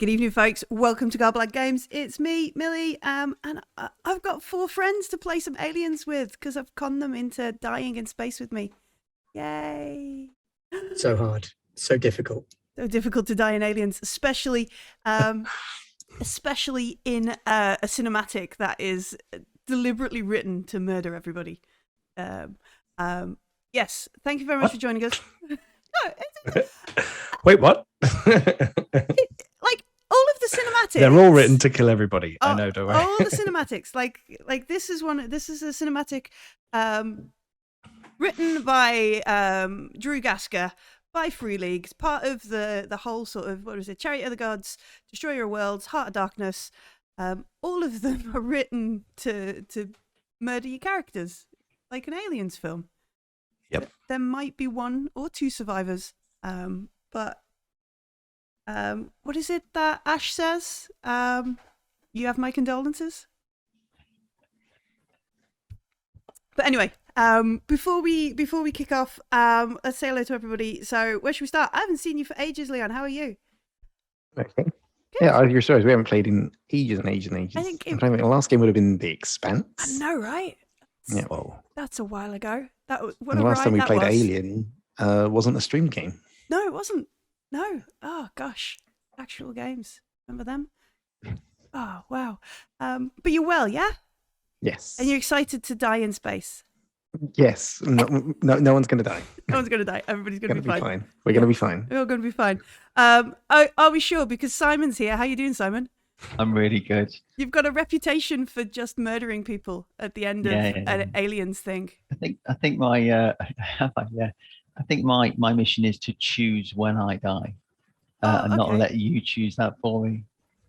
Good evening, folks. Welcome to Garblag Games. It's me, Millie, and I've got 4 friends to play some aliens with because I've conned them into dying in space with me. Yay! So hard, so difficult. So difficult to die in aliens, especially in a cinematic that is deliberately written to murder everybody. Yes, thank you very much for joining us. Wait, what? Like all of the cinematics, they're all written to kill everybody. I know, don't worry. All the cinematics, like this is a cinematic written by Drew Gasker by Free League, part of the whole sort of, what is it, Chariot of the Gods, Destroyer of Worlds, Heart of Darkness. All of them are written to murder your characters, like an Aliens film. Yep. There might be 1 or 2 survivors, but what is it that Ash says? You have my condolences. But anyway, before we kick off, let's say hello to everybody. So where should we start? I haven't seen you for ages, Leon. How are you? Okay. Good. Yeah, you're sorry. We haven't played in ages and ages and ages. I think the last game would have been The Expanse. I know, right? Yeah, well, that's a while ago. That was the last time we played Alien wasn't a stream game. No, it wasn't. No. Oh gosh, actual games. Remember them? Oh wow. But you're well, yeah? Yes. And you're excited to die in space? Yes. No one's going to die. No one's going to die. Everybody's going to be fine. We're going to be fine. We're all going to be fine. Are we sure? Because Simon's here. How you doing, Simon? I'm really good. You've got a reputation for just murdering people at the end of an Aliens thing. I think my I think my mission is to choose when I die, and not let you choose that for me.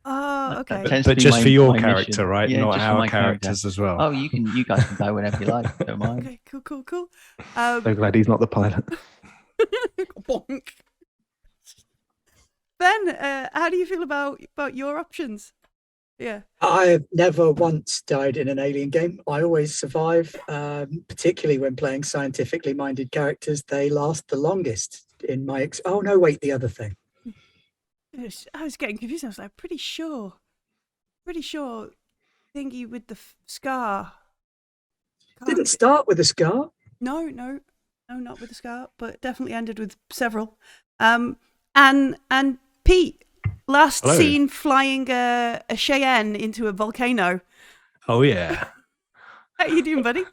Oh, okay. But just for your character, right? Yeah, not our characters as well. Oh, you guys can die whenever you like. Don't mind. Okay, cool. So glad he's not the pilot. Bonk. Ben, how do you feel about your options? Yeah. I've never once died in an Alien game. I always survive, particularly when playing scientifically minded characters. They last the longest in my oh no, wait, the other thing. I was getting confused. I was like, pretty sure thingy with the scar. Didn't start with a scar. No, not with a scar, but definitely ended with several. And Pete, last seen flying a Cheyenne into a volcano. Oh yeah. How you doing, buddy?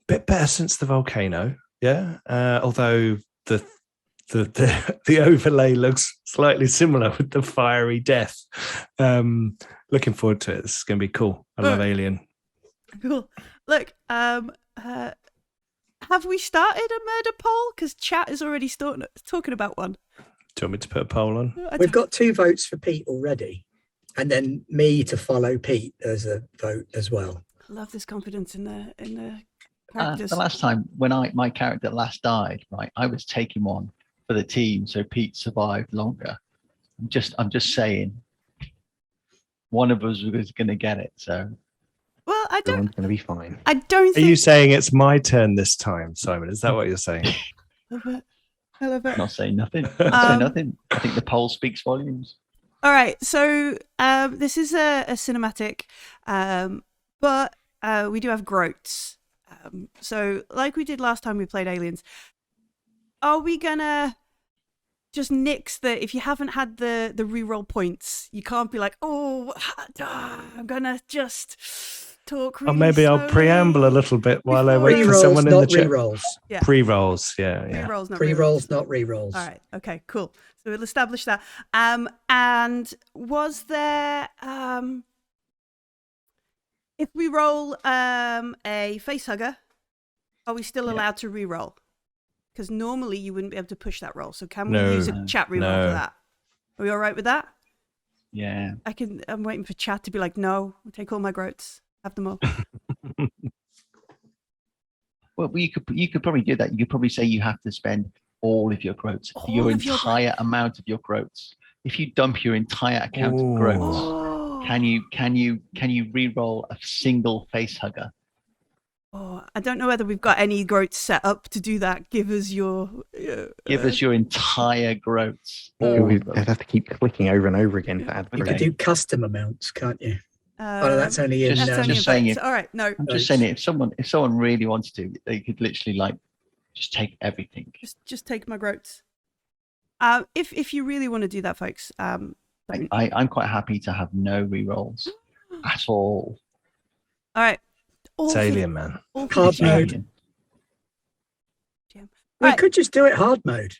Bit better since the volcano, yeah. Although the overlay looks slightly similar with the fiery death. Looking forward to it. This is going to be cool. I love Alien. Cool. Look, have we started a murder poll? Because chat is already talking about one. Do you want me to put a poll on? We've got 2 votes for Pete already, and then me to follow Pete as a vote as well. I love this confidence in the characters. The last time when my character last died, right, I was taking one for the team, so Pete survived longer. I'm just saying, one of us was going to get it. So, well, everyone's going to be fine. I don't. Are you saying it's my turn this time, Simon? Is that what you're saying? I love it. I'm not saying nothing. Nothing. I think the poll speaks volumes. All right, so this is a cinematic, but we do have groats. So, like we did last time we played Aliens, are we gonna just nix the? If you haven't had the reroll points, you can't be like, oh, I'm gonna just talk. Really or maybe slowly. I'll preamble a little bit while I wait for Pre-rolls, someone in the not chat. re-rolls. Yeah. Pre-rolls, yeah. Pre-rolls, not Pre-rolls, not re-rolls. All right. Okay. Cool. So we'll establish that. And was there if we roll a face hugger, are we still allowed to re-roll? Because normally you wouldn't be able to push that roll. So can we use a chat re-roll for that? Are we all right with that? Yeah. I'm waiting for chat to be like, no, I'll take all my groats, have them all. Well, you could probably do that. You could probably say you have to spend all of your groats, your entire amount of your groats. If you dump your entire account of groats, can you re-roll a single face hugger? Oh, I don't know whether we've got any groats set up to do that. Give us your. Give us your entire groats. Oh. All We of them. have to keep clicking over and over again to add We You growth. could do custom amounts, can't you? Oh, that's only in. just- That's only just in saying votes. it. All right, no, I'm just saying it. If someone really wanted to, they could literally like just take everything. just take my groats. If you really want to do that, folks. I'm quite happy to have no rerolls at all. All right. It's Alien, man. Hard mode. Alien. We Right. could just do it hard mode.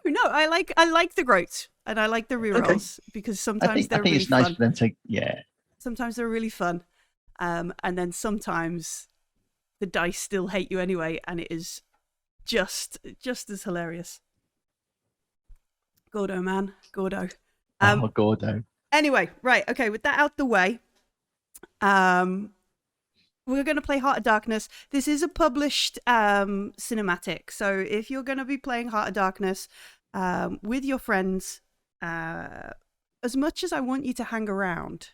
No, I like the groats and I like the rerolls because I sometimes think they're really it's nice fun. for them to yeah. Sometimes they're really fun, and then sometimes the dice still hate you anyway, and it is just as hilarious. Gordo, man, Gordo. Oh, Gordo. Anyway, right, okay. With that out the way, we're going to play Heart of Darkness. This is a published cinematic, so if you're going to be playing Heart of Darkness with your friends, as much as I want you to hang around,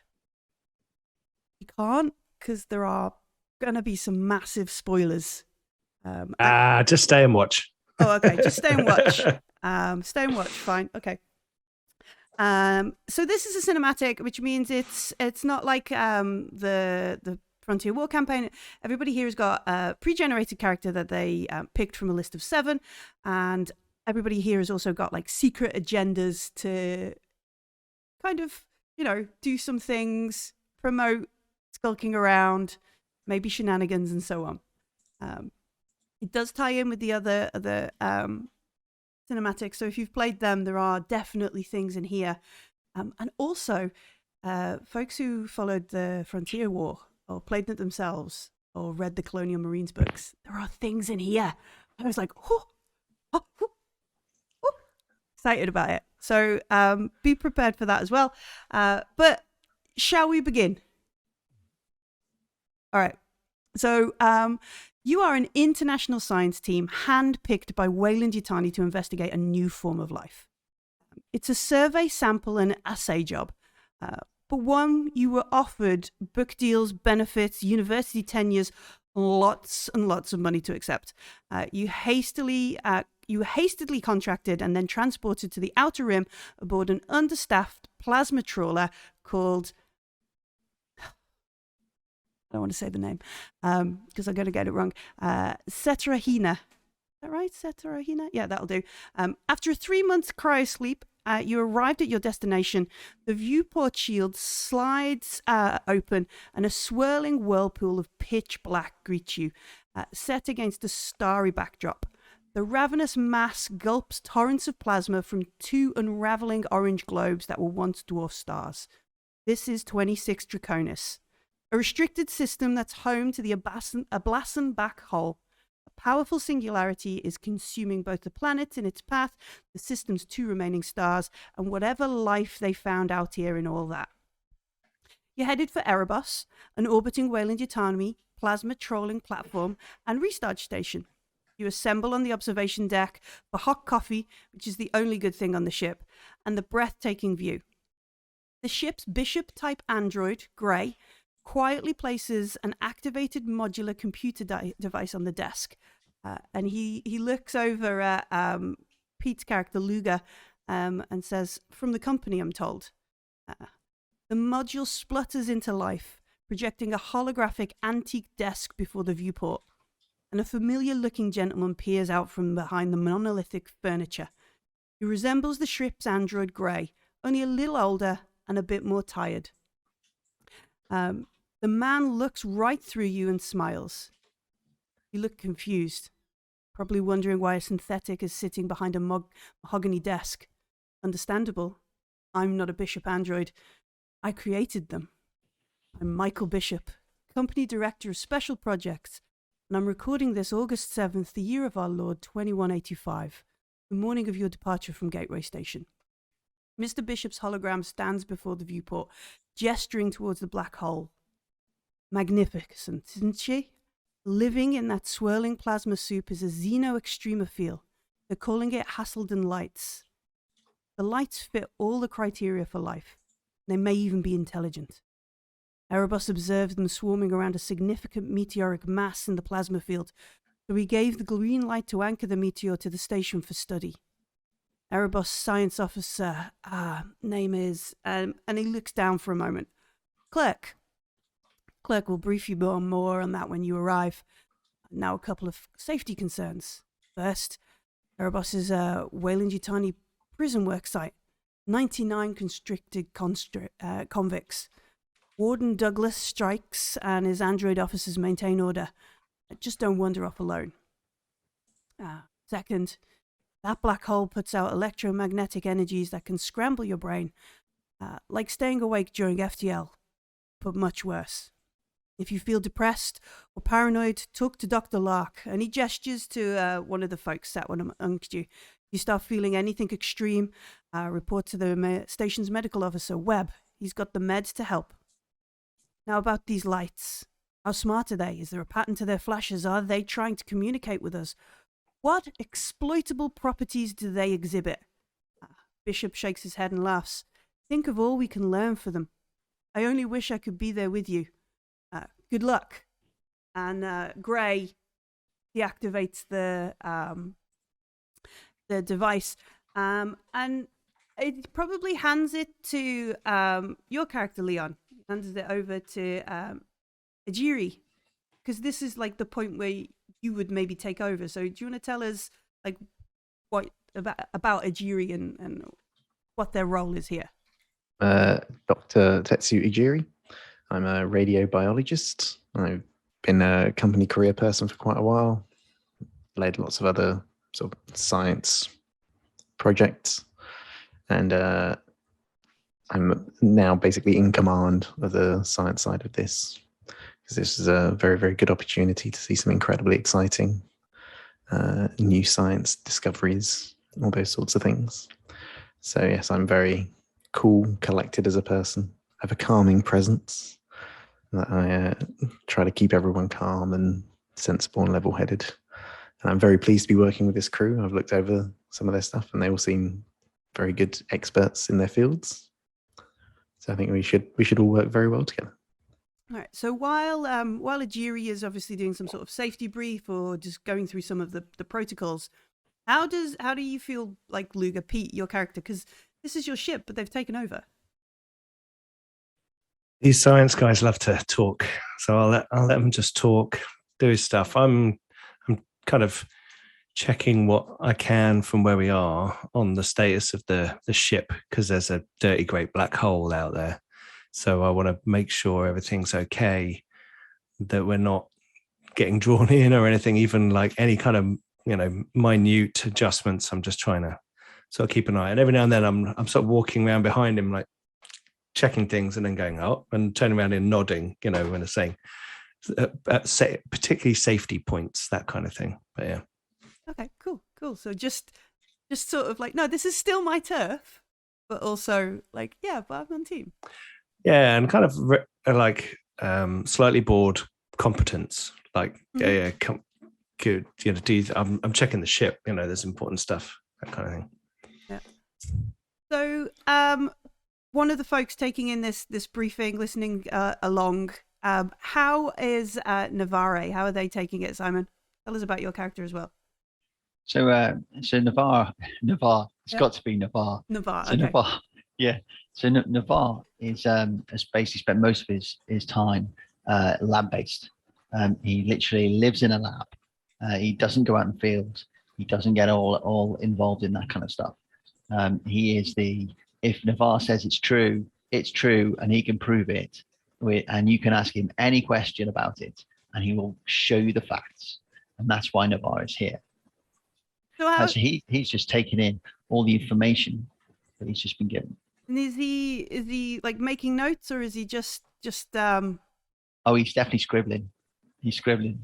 you can't, because there are going to be some massive spoilers. Just stay and watch. Oh, okay. Just stay and watch. Stay and watch. Fine. Okay. So this is a cinematic, which means it's not like the Frontier War campaign. Everybody here has got a pre-generated character that they picked from a list of 7, and everybody here has also got like secret agendas to kind of, do some things, promote skulking around, maybe shenanigans and so on. It does tie in with the other cinematics, so if you've played them, there are definitely things in here. And also, folks who followed the Frontier War or played it themselves or read the Colonial Marines books, there are things in here. I was like, excited about it. So be prepared for that as well. But shall we begin? All right. So you are an international science team handpicked by Wayland Yutani to investigate a new form of life. It's a survey, sample, and assay job, but one you were offered book deals, benefits, university tenures, lots and lots of money to accept. You hastily contracted and then transported to the Outer Rim aboard an understaffed plasma trawler called... I don't want to say the name because I'm going to get it wrong. Cetrahina. Is that right? Cetrahina? Yeah, that'll do. After a 3-month cryosleep, you arrived at your destination. The viewport shield slides open and a swirling whirlpool of pitch black greets you, set against a starry backdrop. The ravenous mass gulps torrents of plasma from 2 unraveling orange globes that were once dwarf stars. This is 26 Draconis. A restricted system that's home to the Ablasan black hole. A powerful singularity is consuming both the planets in its path, the system's 2 remaining stars, and whatever life they found out here in all that. You're headed for Erebos, an orbiting Wayland Yutani plasma trolling platform and restart station. You assemble on the observation deck for hot coffee, which is the only good thing on the ship, and the breathtaking view. The ship's Bishop-type android, Grey, quietly places an activated modular computer device on the desk. And he looks over at Pete's character, Luga, and says, "From the company, I'm told." The module splutters into life, projecting a holographic antique desk before the viewport. And a familiar-looking gentleman peers out from behind the monolithic furniture. He resembles the ship's android Grey, only a little older and a bit more tired. The man looks right through you and smiles. You look confused, probably wondering why a synthetic is sitting behind a mahogany desk. Understandable. I'm not a Bishop android. I created them. I'm Michael Bishop, Company Director of Special Projects, and I'm recording this August 7th, the year of our Lord 2185, the morning of your departure from Gateway Station. Mr. Bishop's hologram stands before the viewport, gesturing towards the black hole. Magnificent, isn't she? Living in that swirling plasma soup is a xeno-extrema feel. They're calling it Hasselden lights. The lights fit all the criteria for life. They may even be intelligent. Erebus observed them swarming around a significant meteoric mass in the plasma field, so he gave the green light to anchor the meteor to the station for study. Erebus science officer, name is, and he looks down for a moment. Clerk. Clerk will brief you more on that when you arrive. Now a couple of safety concerns. First, Erebus is a Weyland-Yutani prison work site. 99 constricted convicts. Warden Douglas strikes and his android officers maintain order. Just don't wander off alone. Second, that black hole puts out electromagnetic energies that can scramble your brain, like staying awake during FTL, but much worse. If you feel depressed or paranoid, talk to Dr. Lark, and he gestures to one of the folks sat amongst you. You start feeling anything extreme, report to the station's medical officer, Webb. He's got the meds to help. Now about these lights. How smart are they? Is there a pattern to their flashes? Are they trying to communicate with us? What exploitable properties do they exhibit? Bishop shakes his head and laughs. Think of all we can learn for them. I only wish I could be there with you. Good luck. And Gray deactivates the device, and it probably hands it to your character, Leon. Hands it over to Ajiri, because this is like the point where you would maybe take over. So do you want to tell us like what about Ajiri and what their role is here? Dr. Tetsu Ijiri. I'm a radiobiologist. I've been a company career person for quite a while. Led lots of other sort of science projects. And I'm now basically in command of the science side of this, because this is a very, very good opportunity to see some incredibly exciting new science discoveries, all those sorts of things. So yes, I'm very cool, collected as a person. I have a calming presence that I try to keep everyone calm and sensible and level-headed. And I'm very pleased to be working with this crew. I've looked over some of their stuff and they all seem very good experts in their fields. So I think we should all work very well together. All right. So while Ajiri is obviously doing some sort of safety brief or just going through some of the protocols, how do you feel like Luger, Pete, your character? Because this is your ship, but they've taken over. These science guys love to talk, so I'll let them just talk, do his stuff. I'm kind of checking what I can from where we are on the status of the ship, because there's a dirty great black hole out there. So I want to make sure everything's okay, that we're not getting drawn in or anything, even like any kind of minute adjustments. I'm just trying to sort of keep an eye. And every now and then I'm sort of walking around behind him, like checking things and then going up and turning around and nodding, when I'm saying particularly safety points, that kind of thing. But yeah. Okay, cool. So just sort of like, no, this is still my turf, but also like, yeah, but I'm on team. Yeah, and kind of slightly bored competence, like good. I'm checking the ship. There's important stuff, that kind of thing. Yeah. So, one of the folks taking in this briefing, listening along, how is Navarre? How are they taking it, Simon? Tell us about your character as well. So Navarre, it's got to be Navarre. Navarre, so okay. Navarre, yeah. So Navarre has basically spent most of his time lab-based. He literally lives in a lab. He doesn't go out in the field. He doesn't get all involved in that kind of stuff. He is if Navarre says it's true, and he can prove it. And you can ask him any question about it, and he will show you the facts. And that's why Navarre is here. So he's just taking in all the information that he's just been given. And is he like making notes, or is he just Oh, he's definitely scribbling. He's scribbling.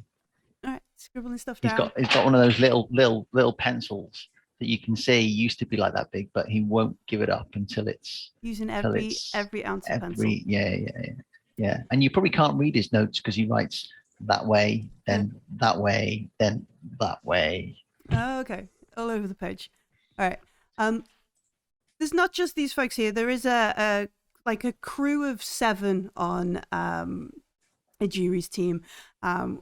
All right, scribbling stuff down. He's got one of those little pencils that you can see used to be like that big, but he won't give it up until it's using every ounce of pencil. Yeah. And you probably can't read his notes because he writes that way, then that way, then that way. Oh, okay, all over the page. All right. There's not just these folks here. There is a like a crew of 7 on Ejiri's team.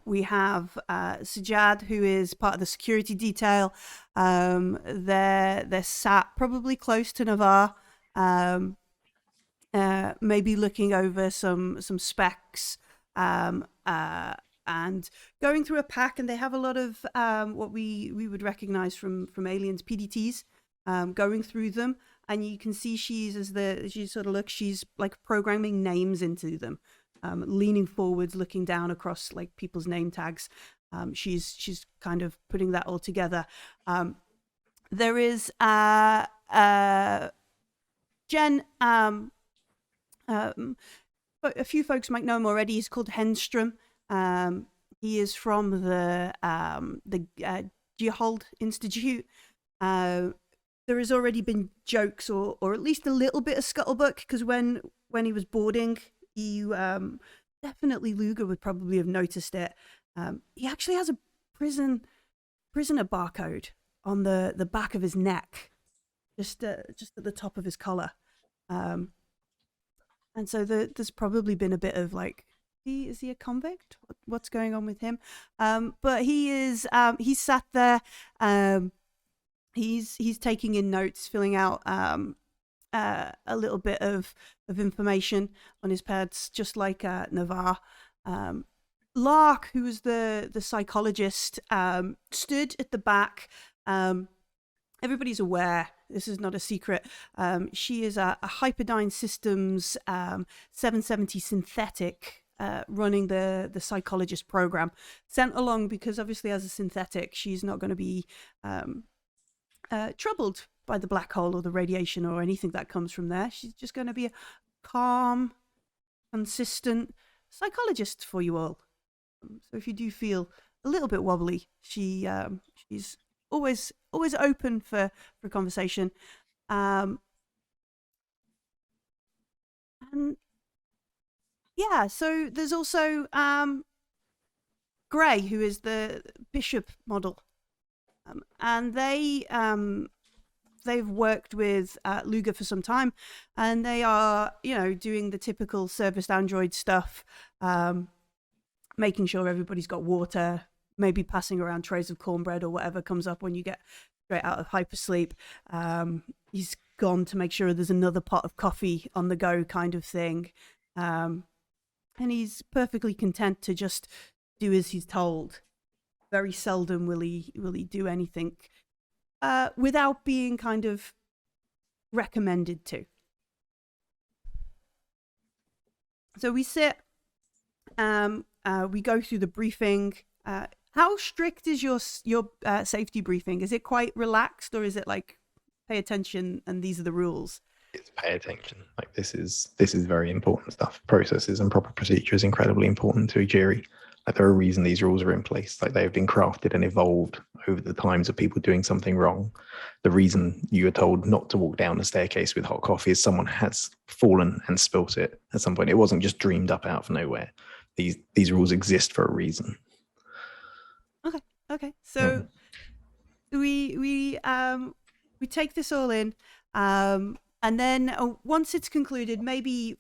We have Sajad, who is part of the security detail. They're sat probably close to Navar, maybe looking over some specs, and going through a pack. And they have a lot of what we would recognize from Aliens PDTs, going through them. And you can see she sort of looks, she's like programming names into them. Leaning forwards, looking down across like people's name tags. She's kind of putting that all together. There is Jen. A few folks might know him already. He's called Henstrom. He is from the Geohold Institute. There has already been jokes, or at least a little bit of scuttlebutt, because when he was boarding, you definitely Luger would probably have noticed it. He actually has a prisoner barcode on the back of his neck, just at the top of his collar, and so there's probably been a bit of like, is he a convict? What's going on with him? But he is he's sat there. He's taking in notes, filling out a little bit of information on his pads, just like Navar. Lark, who was the psychologist, stood at the back. Everybody's aware. This is not a secret. She is a Hyperdyne Systems 770 synthetic, running the psychologist program, sent along because obviously as a synthetic, she's not going to be troubled by the black hole or the radiation or anything that comes from there. She's just going to be a calm, consistent psychologist for you all. So if you do feel a little bit wobbly, she's always open for conversation. And yeah, so there's also Gray, who is the bishop model. And they've worked with Luger for some time, and they are, doing the typical serviced android stuff, making sure everybody's got water, maybe passing around trays of cornbread or whatever comes up when you get straight out of hypersleep. He's gone to make sure there's another pot of coffee on the go, kind of thing. And he's perfectly content to just do as he's told. Very seldom will he do anything without being kind of recommended to. So we sit, we go through the briefing. How strict is your safety briefing? Is it quite relaxed, or is it like pay attention and these are the rules? It's pay attention. Like this is very important stuff. Processes and proper procedure is incredibly important to Ejiri. Like there are reasons these rules are in place. Like they have been crafted and evolved over the times of people doing something wrong. The reason you are told not to walk down the staircase with hot coffee is someone has fallen and spilt it at some point. It wasn't just dreamed up out of nowhere. These rules exist for a reason. Okay. So we take this all in, and then once it's concluded, maybe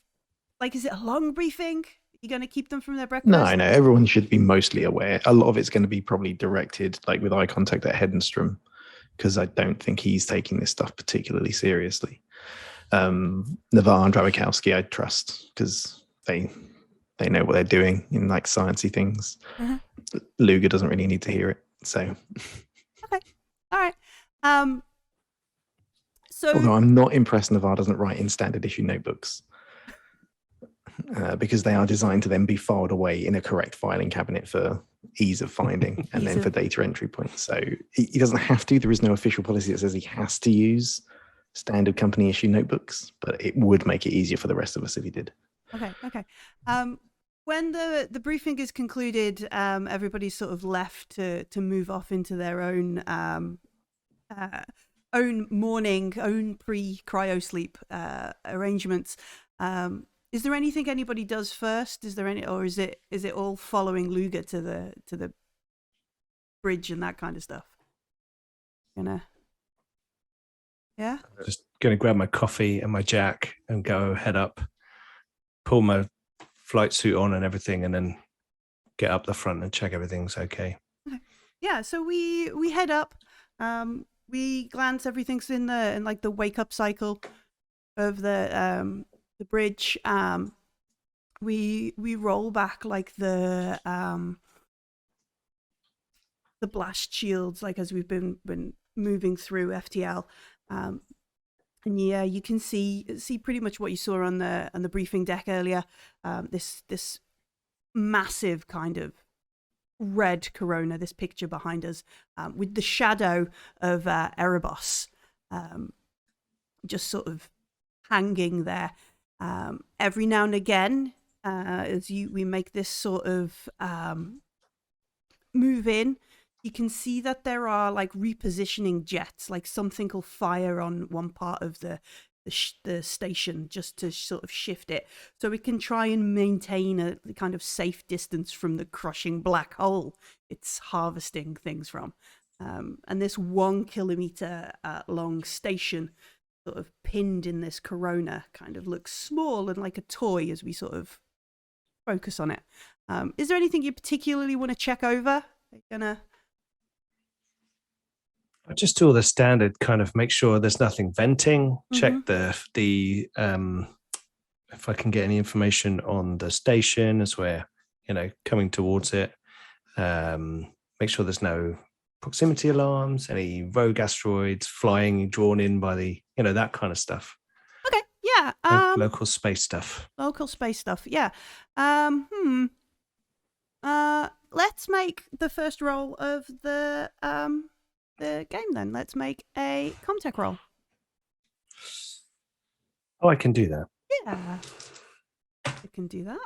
like, is it a long briefing? You going to keep them from their breakfast? No, everyone should be mostly aware. A lot of it's going to be probably directed, like with eye contact at Hedenstrom, because I don't think he's taking this stuff particularly seriously. Navar and Drabikowski, I trust, because they know what they're doing in like sciencey things. Luger doesn't really need to hear it, so. Okay, all right. So, although I'm not impressed Navar doesn't write in standard issue notebooks. Because they are designed to then be filed away in a correct filing cabinet for ease of finding and then for data entry points. So he doesn't have to. There is no official policy that says he has to use standard company issue notebooks, but it would make it easier for the rest of us if he did. Okay. When the briefing is concluded, everybody's sort of left to move off into their own morning, own pre-cryo sleep arrangements. Is there anything anybody does first? Is there any, or is it all following Luger to the bridge and that kind of stuff? Yeah. Just gonna grab my coffee and my jack and go head up. pull my flight suit on and everything, and then get up the front and check everything's okay. Yeah, so we head up. We glance, everything's in like the wake up cycle of the bridge. We roll back like the blast shields, like as we've been moving through FTL. And yeah, you can see pretty much what you saw on the briefing deck earlier. This massive kind of red corona, this picture behind us, with the shadow of Erebos just sort of hanging there. Every now and again, as we make this sort of move in, you can see that there are like repositioning jets, like something will fire on one part of the station just to sort of shift it, so we can try and maintain a kind of safe distance from the crushing black hole it's harvesting things from. And this 1 kilometer long station, sort of pinned in this corona, kind of looks small and like a toy as we sort of focus on it. Is there anything you particularly want to check over? I just do all the standard kind of make sure there's nothing venting, check the if I can get any information on the station as we're, coming towards it. Make sure there's no proximity alarms, any rogue asteroids flying, drawn in by the, that kind of stuff. Okay, yeah. Local space stuff. Local space stuff, yeah. Let's make the first roll of the game then. Let's make a Comtech roll. Oh, I can do that. Yeah, I can do that.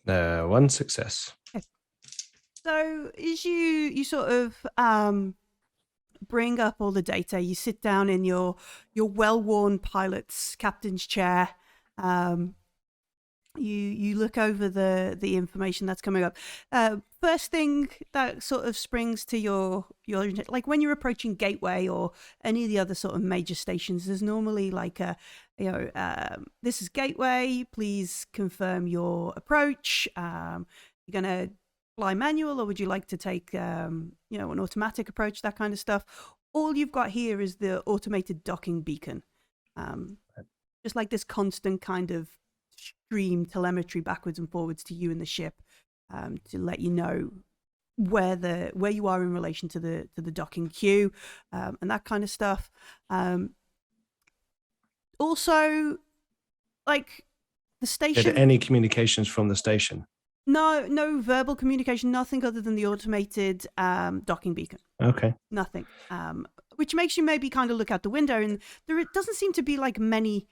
1 success. Okay. So as you sort of bring up all the data, you sit down in your well-worn pilot's captain's chair. You look over the information that's coming up. First thing that sort of springs to your like when you're approaching Gateway or any of the other sort of major stations, there's normally like this is Gateway, please confirm your approach. You're gonna fly manual, or would you like to take an automatic approach, that kind of stuff. All you've got here is the automated docking beacon, just like this constant kind of stream telemetry backwards and forwards to you and the ship, to let you know where you are in relation to the docking queue, and that kind of stuff. Also, like the station. Any communications from the station? No verbal communication, nothing other than the automated docking beacon. Okay. Nothing. Which makes you maybe kind of look out the window, and there doesn't seem to be like many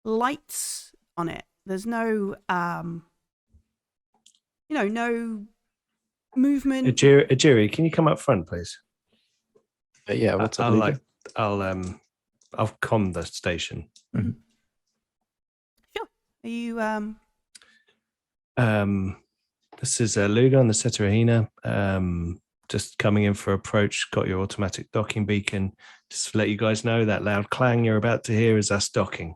lights on it. There's no no movement. Ajiri, can you come up front, please? Yeah, what's up? I'll comm the station. Mm-hmm. Sure. Are you This is Luga on the Cetarahina. Just coming in for approach. Got your automatic docking beacon. Just to let you guys know, that loud clang you're about to hear is us docking.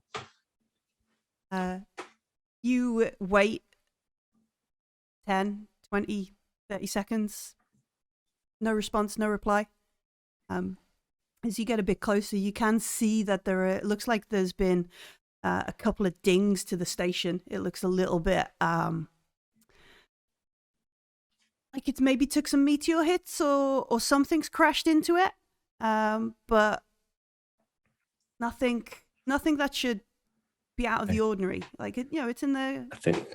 You wait 10, 20, 30 seconds. No response, no reply. As you get a bit closer, you can see that it looks like there's been a couple of dings to the station. It looks a little bit like it's maybe took some meteor hits or something's crashed into it. But nothing that should be out of the ordinary. Like it's in the. I think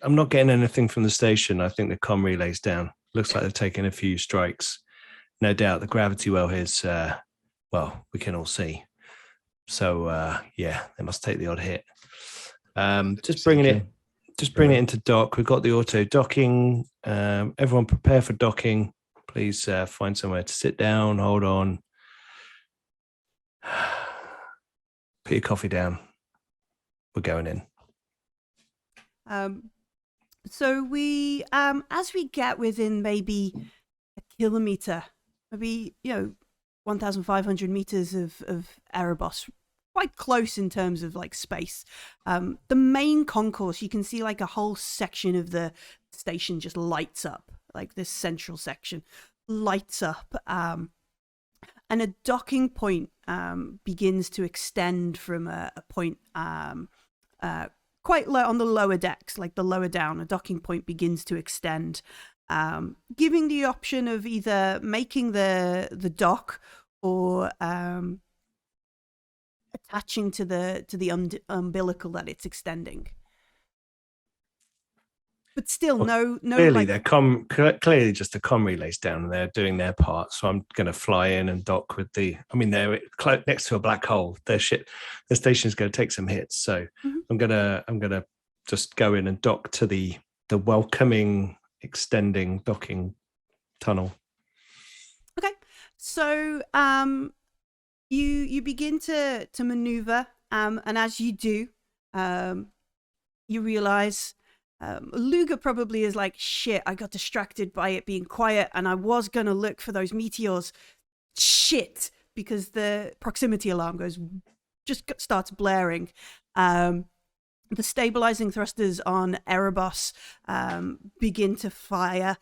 I'm not getting anything from the station. I think the comm relay's down. Looks like they've taken a few strikes. No doubt the gravity well is we can all see. So yeah, they must take the odd hit. Just bringing it into dock. We've got the auto docking. Everyone prepare for docking. Please find somewhere to sit down. Hold on. Put your coffee down. We're going in. So we, as we get within maybe a kilometer, maybe 1,500 meters of Erebos, quite close in terms of like space. The main concourse, you can see like a whole section of the station just lights up, like this central section lights up, and a docking point begins to extend from a point quite low on the lower decks, like the lower down. A docking point begins to extend, giving the option of either making the dock or attaching to the umbilical that it's extending. But still, no. Clearly, like, they're clearly just the comm relays down there doing their part. So I'm going to fly in and dock with the. I mean, they're next to a black hole. Their station's going to take some hits. So I'm gonna just go in and dock to the welcoming, extending docking tunnel. Okay, so you begin to maneuver, and as you do, you realize. Luga probably is like, shit, I got distracted by it being quiet and I was going to look for those meteors. Shit, because the proximity alarm starts blaring. The stabilizing thrusters on Erebos begin to fire,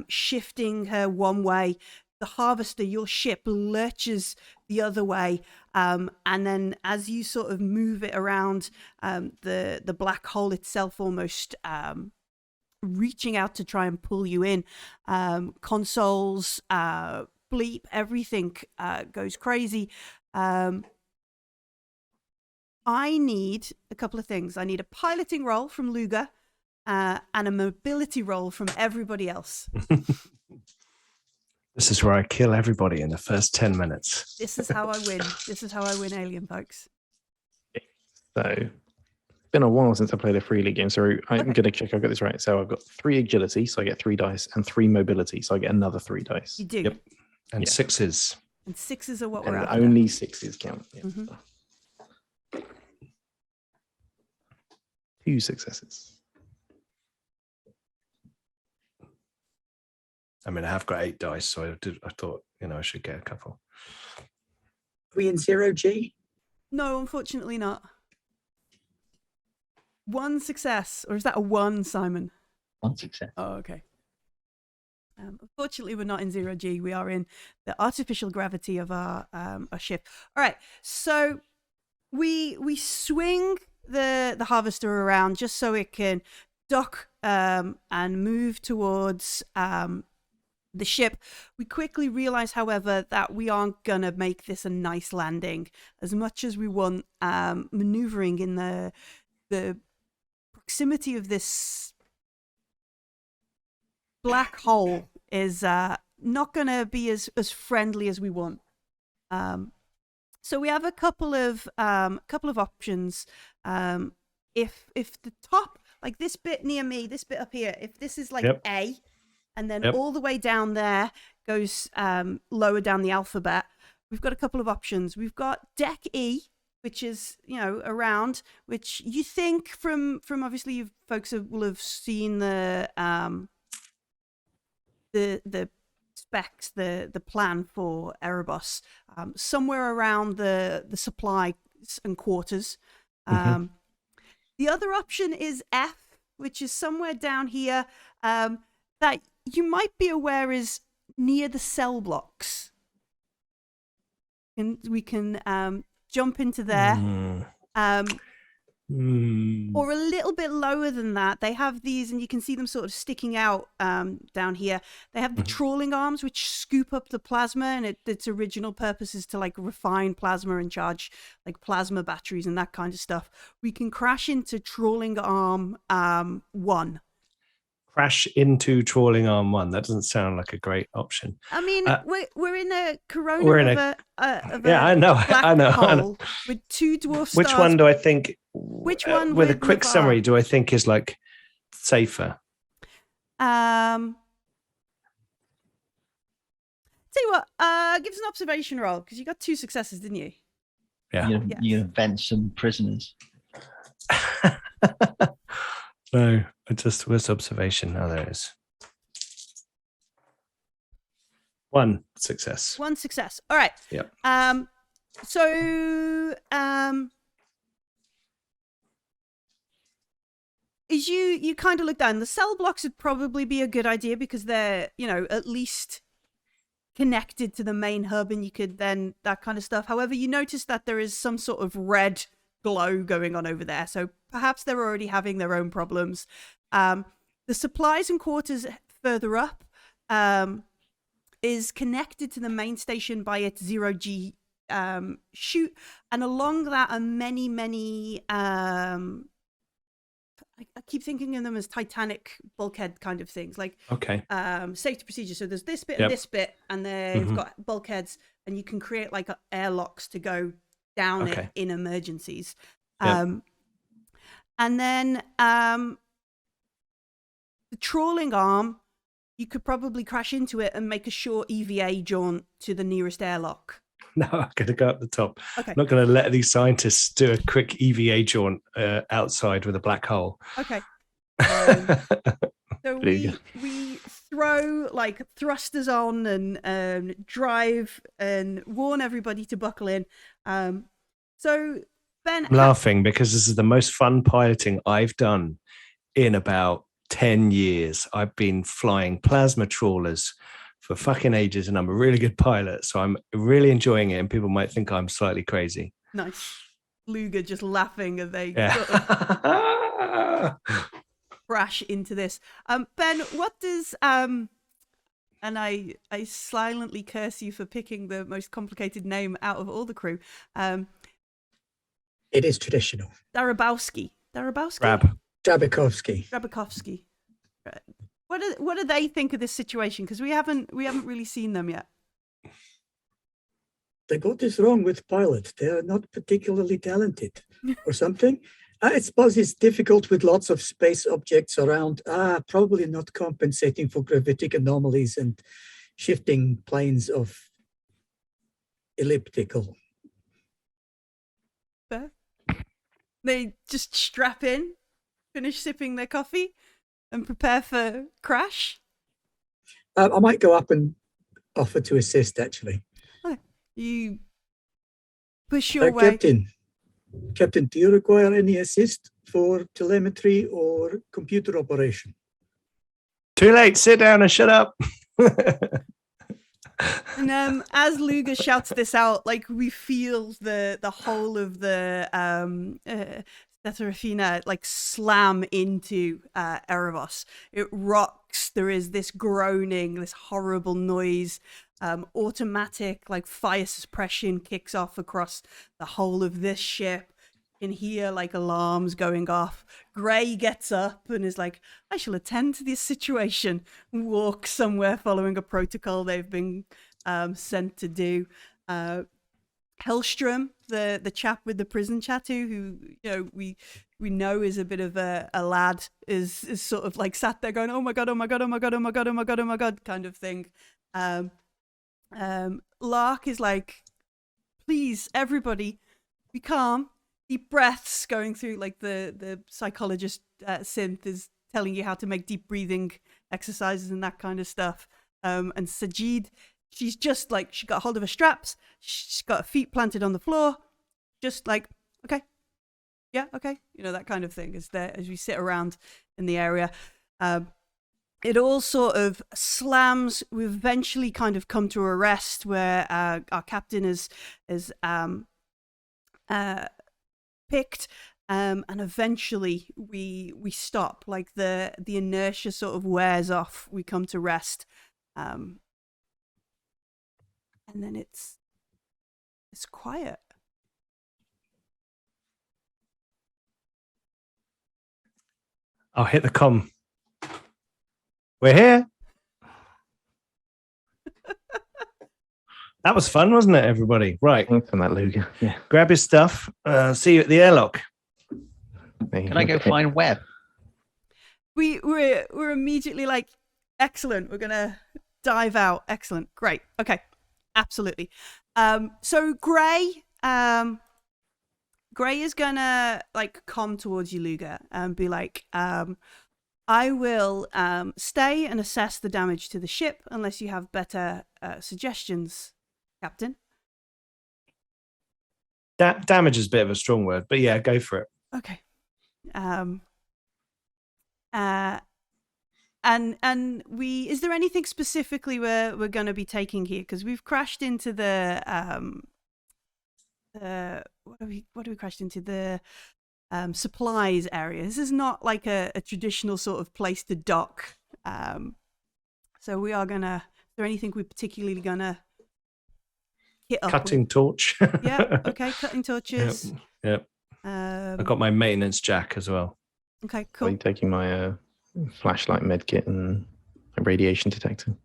shifting her one way. The Harvester, your ship, lurches the other way, and then as you sort of move it around, the black hole itself almost reaching out to try and pull you in. Consoles bleep, everything goes crazy. I need a couple of things. I need a piloting roll from Luga and a mobility roll from everybody else. This is where I kill everybody in the first 10 minutes. This is how I win. This is how I win Alien, folks. So it's been a while since I played a free league game, so I'm going to check I've got this right. So I've got 3 agility, so I get 3 dice, and 3 mobility, so I get another 3 dice. You do. Yep. And 6s. And 6s are what And we're after. only 6s count. Yeah. 2 successes. I mean, I have got 8 dice, so I thought, I should get a couple. Are we in 0G? No, unfortunately not. 1 success, or is that a 1, Simon? 1 success. Oh, okay. Unfortunately, we're not in 0G. We are in the artificial gravity of our ship. All right, so we swing the Harvester around just so it can dock and move towards the ship. We quickly realize, however, that we aren't gonna make this a nice landing. As much as we want maneuvering in the proximity of this black hole is not gonna be as friendly as we want. So we have a couple of options. If the top, like this bit near me, this bit up here, if this is like A, and then all the way down there goes lower down the alphabet, we've got a couple of options. We've got Deck E, which is around, which you think from obviously you folks will have seen the specs, the plan for Erebos, somewhere around the supply and quarters. The other option is F, which is somewhere down here that you might be aware is near the cell blocks. And we can jump into there. Or a little bit lower than that. They have these, and you can see them sort of sticking out down here. They have the trawling arms, which scoop up the plasma, and its original purpose is to like refine plasma and charge like plasma batteries and that kind of stuff. We can crash into trawling arm 1. Crash into trawling arm 1. That doesn't sound like a great option. I mean, we're in a corona I know. hole with 2 dwarf stars. Which one do I think? Which one? With a quick summary, do I think is like safer? Tell you what, give us an observation roll because you got 2 successes, didn't you? Yeah. You vent some prisoners. No, it just was observation. Oh, there it is. One success. One success. All right. Yep. So as you kind of look down, the cell blocks would probably be a good idea because they're, at least connected to the main hub, and you could then that kind of stuff. However, you notice that there is some sort of red glow going on over there, so perhaps they're already having their own problems. The supplies and quarters further up is connected to the main station by its 0G chute, and along that are many I keep thinking of them as Titanic bulkhead kind of things, like safety procedures. So there's this bit and this bit, and they've got bulkheads, and you can create like airlocks to go down it in emergencies. And then the trawling arm, you could probably crash into it and make a short EVA jaunt to the nearest airlock. No, I'm going to go up the top. Okay. I'm not going to let these scientists do a quick EVA jaunt outside with a black hole. Okay. So we throw like thrusters on and drive and warn everybody to buckle in. So Ben, I'm laughing because this is the most fun piloting I've done in about 10 years. I've been flying plasma trawlers for fucking ages, and I'm a really good pilot, so I'm really enjoying it, and people might think I'm slightly crazy. Nice. Luger just laughing as they sort of crash into this. Ben, what does and I silently curse you for picking the most complicated name out of all the crew. It is traditional. Darabowski. Drabakovsky. Right. What do they think of this situation? Because we haven't really seen them yet. They got this wrong with pilot. They are not particularly talented or something. I suppose it's difficult with lots of space objects around. Probably not compensating for gravitic anomalies and shifting planes of elliptical. Fair. They just strap in, finish sipping their coffee, and prepare for crash. I might go up and offer to assist, actually. Okay. You push your way. Captain, do you require any assist for telemetry or computer operation? Too late. Sit down and shut up. And as Luger shouts this out, like we feel the whole of the Theta like slam into Erebos. It rocks. There is this groaning, this horrible noise. Automatic like fire suppression kicks off across the whole of this ship. You can hear like alarms going off. Gray gets up and is like, I shall attend to this situation, and walks somewhere following a protocol they've been sent to do. Hellstrom, the chap with the prison tattoo, who we know is a bit of a lad, is sort of like sat there going, oh my god, oh my god, oh my god, oh my god, oh my god, oh my god, kind of thing. Lark is like, please, everybody, be calm. Deep breaths, going through like the psychologist synth is telling you how to make deep breathing exercises and that kind of stuff. And Sajid, she's just like, she got hold of her straps, she's got her feet planted on the floor, just like, okay, yeah, okay, that kind of thing. As we sit around in the area, it all sort of slams. We eventually kind of come to a rest where our captain is picked, and eventually we stop. Like the inertia sort of wears off. We come to rest, and then it's quiet. I'll hit the comm. We're here. That was fun, wasn't it, everybody? Right. Thanks for that, Luger. Yeah. Grab his stuff. See you at the airlock. Can I go find Webb? We're immediately like, excellent. We're gonna dive out. Excellent. Great. Okay. Absolutely. So Gray is gonna like come towards you, Luger, and be like, I will stay and assess the damage to the ship unless you have better suggestions, Captain. Damage is a bit of a strong word, but yeah, go for it. Okay. And we is there anything specifically we're going to be taking here? Because we've crashed into the what do we crashed into the supplies area. This is not like a traditional sort of place to dock. So we are gonna. Is there anything we're particularly gonna hit up? Cutting torch. Yeah. Okay. Cutting torches. Yep. I got my maintenance jack as well. Okay. Are you Cool. taking my flashlight, medkit, and a radiation detector?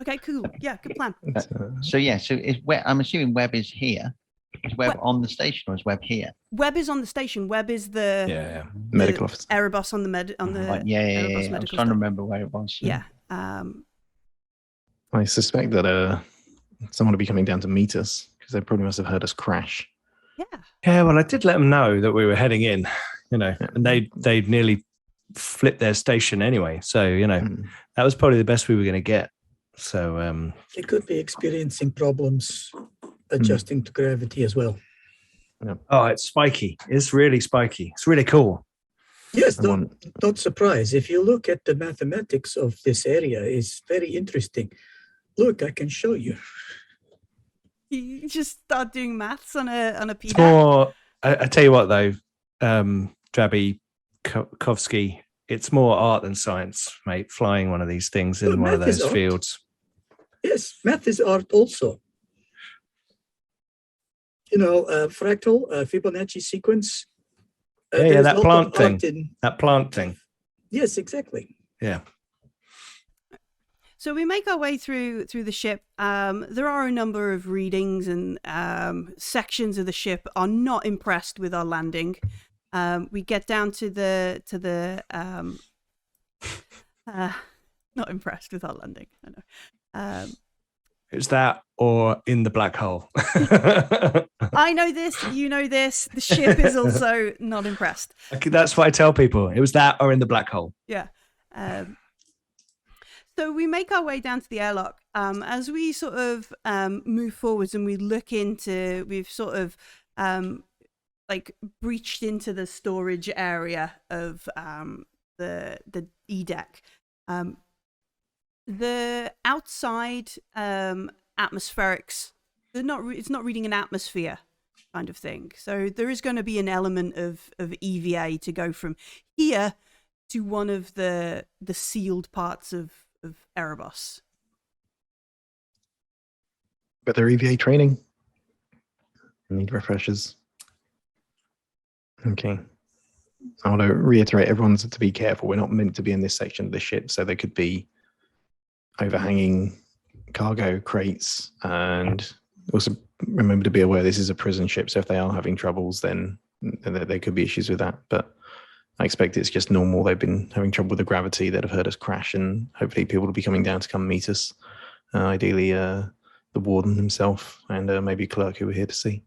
Okay. Cool. Yeah. Good plan. So I'm assuming Webb is here. Is Webb on the station or is Webb here? Webb is on the station. Webb is the Yeah. Medical officer. Erebus on the Right, yeah. Erebus I was medical trying to stuff. remember where it was. Yeah. I suspect that someone will be coming down to meet us because they probably must have heard us crash. Yeah. Yeah, well, I did let them know that we were heading in, and they'd nearly flipped their station anyway. So, that was probably the best we were going to get. So, They could be experiencing problems adjusting to gravity as well. oh, it's spiky. It's really spiky. It's really cool. Yes, not surprised. If you look at the mathematics of this area, it's very interesting. Look, I can show you. You just start doing maths on a It's PDAC. more, I tell you what, though, Drabby Kovsky, it's more art than science, mate, flying one of these things in Well, one of math is those art. fields. Yes, math is art also. Fractal, Fibonacci sequence. Yeah, there's that a lot plant of thing. art in- That plant thing. Yes, exactly. Yeah. So we make our way through the ship. There are a number of readings and sections of the ship are not impressed with our landing. We get down to the not impressed with our landing. I know. It's that or in the black hole. I know this. You know this. The ship is also not impressed. Okay, that's what I tell people. It was that or in the black hole. Yeah. So we make our way down to the airlock. As we sort of move forwards and we look into, we've sort of like breached into the storage area of the E deck. The outside atmospherics, it's not reading an atmosphere kind of thing. So there is going to be an element of EVA to go from here to one of the sealed parts of Erebus. But they're EVA training. Need refreshers. Okay. I want to reiterate everyone's to be careful. We're not meant to be in this section of the ship, so there could be overhanging cargo crates, and also remember to be aware this is a prison ship, so if they are having troubles, then there could be issues with that. But I expect it's just normal. They've been having trouble with the gravity that have heard us crash, and hopefully people will be coming down to come meet us. Ideally, the warden himself and maybe a clerk who we're here to see.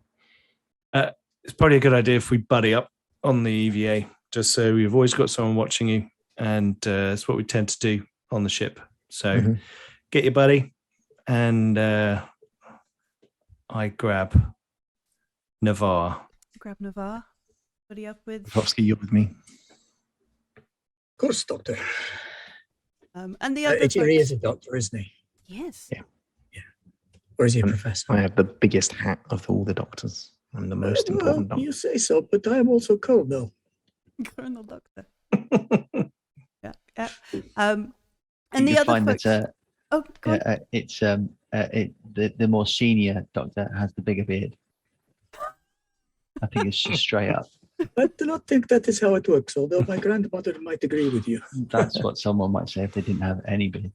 It's probably a good idea if we buddy up on the EVA, just so we've always got someone watching you, and it's what we tend to do on the ship. So get your buddy, and I grab Navarre. Grab Navarre. Buddy up with. Kovsky, you're with me. Of course, Doctor. And the other. Ejiri is a doctor, isn't he? Yes. Yeah. Or is he a professor? I have the biggest hat of all the doctors. I'm the most important doctor. You say so, but I am also Colonel. Colonel Doctor. Yeah. And You the other find folks. that Go on. it's the more senior doctor has the bigger beard. I think it's just straight up. I do not think that is how it works, although my grandmother might agree with you. That's what someone might say if they didn't have any beard.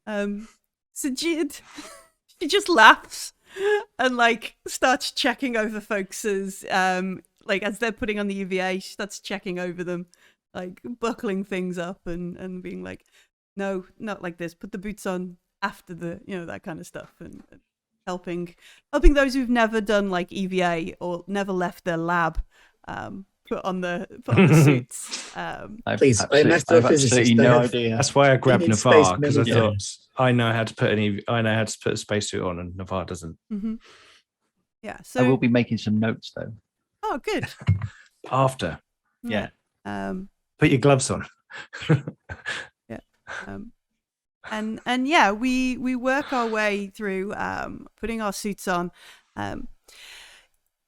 So Jid, she just laughs and like starts checking over folks' like as they're putting on the UVA, she starts checking over them, like buckling things up and being like, no, not like this. Put the boots on after the, that kind of stuff, and helping those who've never done like EVA or never left their lab put on the suits. Please, I'm I've absolutely no idea. That's why I grabbed Navarre, because I thought times. I know how to put a spacesuit on, and Navarre doesn't. Mm-hmm. Yeah. I So. will be making some notes though. Oh, good. After, Yeah. put your gloves on. Yeah. And yeah, we work our way through putting our suits on.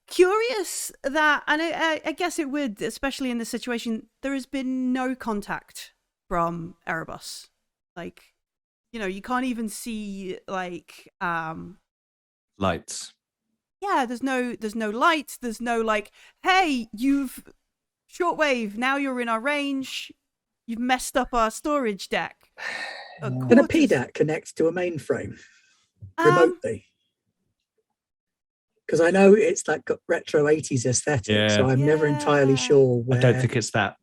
Curious that, and I guess it would, especially in this situation, there has been no contact from Erebus. Like, you can't even see like Lights. Yeah, there's no lights. There's no like, hey, you've shortwave. Now you're in our range. You've messed up our storage deck. Can a PDAC connect to a mainframe remotely? Because I know it's like got retro 80s aesthetic, so I'm never entirely sure where. I don't think it's that.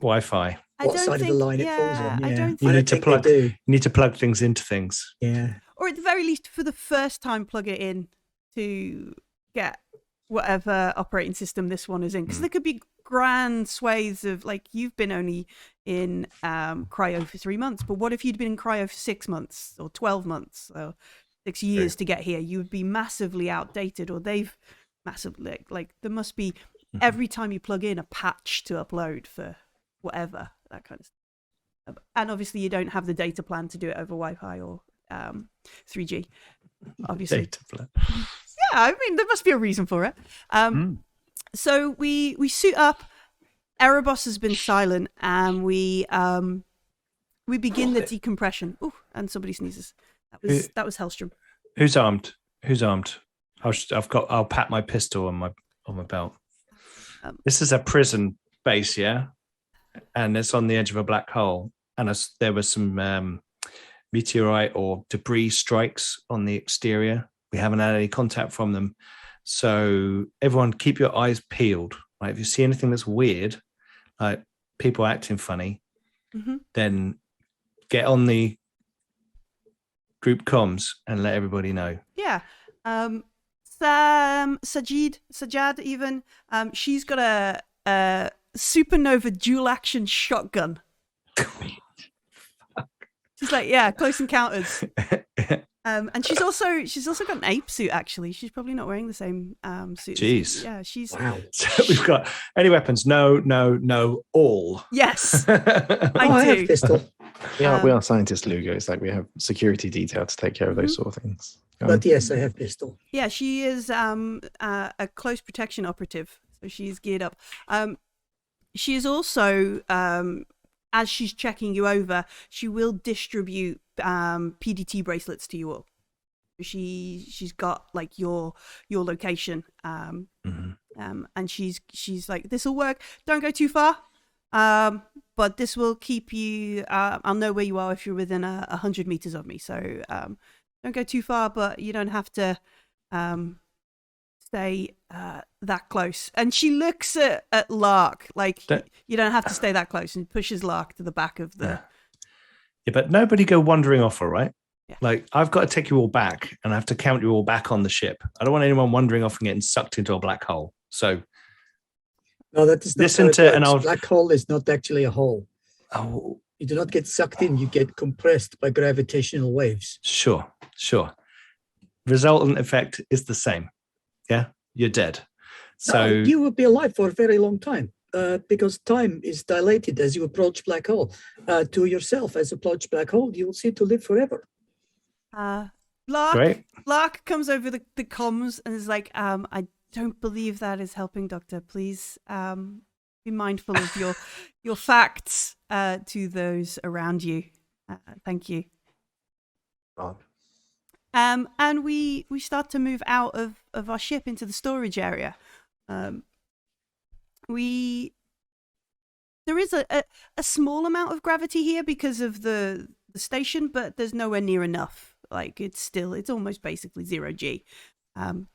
Wi-Fi. What side of the line it falls on? Yeah. I don't You think need to plug things into things. Yeah. Or at the very least, for the first time, plug it in to get whatever operating system this one is in. Because there could be grand swathes of, like, you've been only in cryo for 3 months, but what if you'd been in cryo for 6 months or 12 months or 6 years to get here? You would be massively outdated, or they've massively, like there must be every time you plug in a patch to upload for whatever, that kind of stuff. And obviously you don't have the data plan to do it over Wi-Fi or 3G, obviously. Data plan. Yeah, I mean, there must be a reason for it. So we suit up. Erebus has been silent, and we begin the decompression. Ooh, and somebody sneezes. That was Hellstrom. Who's armed? I'll pat my pistol on my belt. This is a prison base, yeah, and it's on the edge of a black hole. And there was some meteorite or debris strikes on the exterior. We haven't had any contact from them, so everyone keep your eyes peeled. Right, if you see anything that's weird, like people acting funny, then get on the group comms and let everybody know. Yeah. Sajad even, she's got a supernova dual action shotgun. She's like, yeah, close encounters. And she's also got an ape suit, actually. She's probably not wearing the same suit. Jeez. Yeah, she's Wow. So we've got any weapons? No, all. Yes. I have pistol. We are scientists, Lugo. It's like we have security detail to take care of those sort of things. But yes, I have pistol. Yeah, she is a close protection operative, so she's geared up. She is also, as she's checking you over, she will distribute PDT bracelets to you all. She's got like your location, and she's like, this will work. Don't go too far, but this will keep you. I'll know where you are if you're within 100 meters of me. So don't go too far, but you don't have to stay that close. And she looks at Lark like, you don't have to stay that close, and pushes Lark to the back of the. Yeah, but nobody go wandering off, all right? Yeah. Like, I've got to take you all back, and I have to count you all back on the ship. I don't want anyone wandering off and getting sucked into a black hole. So, no, that is not listen to an old black hole is not actually a hole. Oh, you do not get sucked in; you get compressed by gravitational waves. Sure. Resultant effect is the same. Yeah, you're dead. So you will be alive for a very long time. Because time is dilated as you approach black hole. To yourself, as you approach black hole, you will seem to live forever. Lark comes over the comms and is like, I don't believe that is helping, Doctor. Please be mindful of your facts to those around you. Thank you. And we start to move out of our ship into the storage area. There is a small amount of gravity here because of the station, but there's nowhere near enough. Like, it's almost basically 0G. And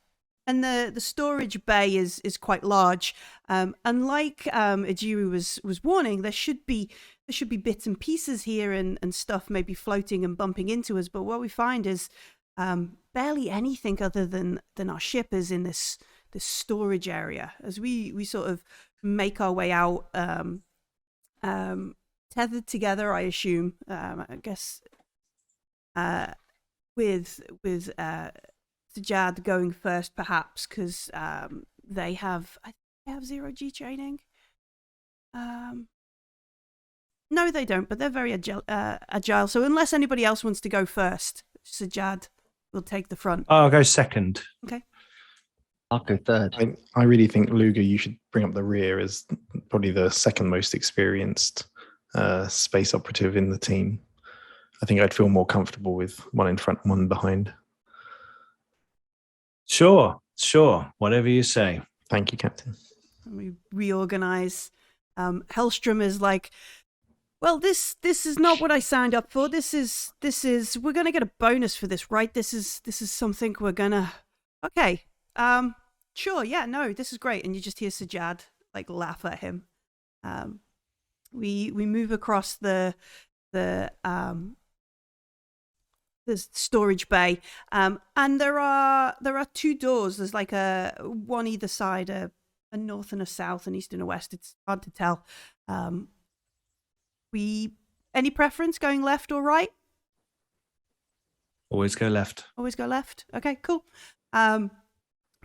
the storage bay is quite large. And like Ejiri was warning, there should be bits and pieces here and stuff maybe floating and bumping into us. But what we find is barely anything other than our ship is in this storage area as we sort of make our way out, tethered together, I assume. I guess with Sajad going first, perhaps, because they have 0G training. No, they don't, but they're very agile. So unless anybody else wants to go first, Sajad will take the front. I'll go second. Okay. I'll go third. I really think, Luger, you should bring up the rear as probably the second most experienced space operative in the team. I think I'd feel more comfortable with one in front, one behind. Sure. Whatever you say. Thank you, Captain. And we reorganize. Hellstrom is like, well, this is not what I signed up for. This is we're gonna get a bonus for this, right? This is something we're gonna. Okay. Sure. Yeah. No. This is great. And you just hear Sajad like laugh at him. We move across the storage bay, and there are 2 doors. There's like one either side, a north and a south, an east and a west. It's hard to tell. Any preference going left or right? Always go left. Always go left. Okay, cool.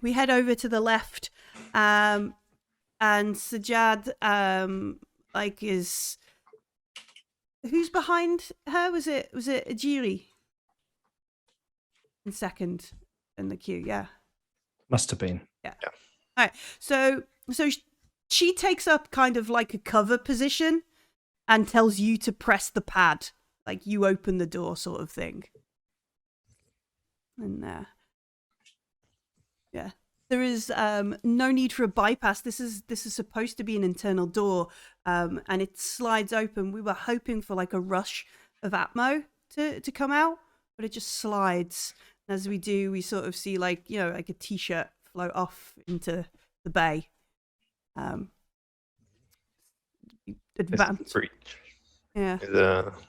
We head over to the left, and Sajad is. Who's behind her? Was it Ajiri? In second in the queue, yeah. Must have been. Yeah. All right. So she takes up kind of like a cover position and tells you to press the pad, like you open the door, sort of thing. And yeah, there is no need for a bypass. This is supposed to be an internal door, and it slides open. We were hoping for like a rush of Atmo to come out, but it just slides. And as we do, we sort of see like a t-shirt float off into the bay. Advance. Breach. Yeah.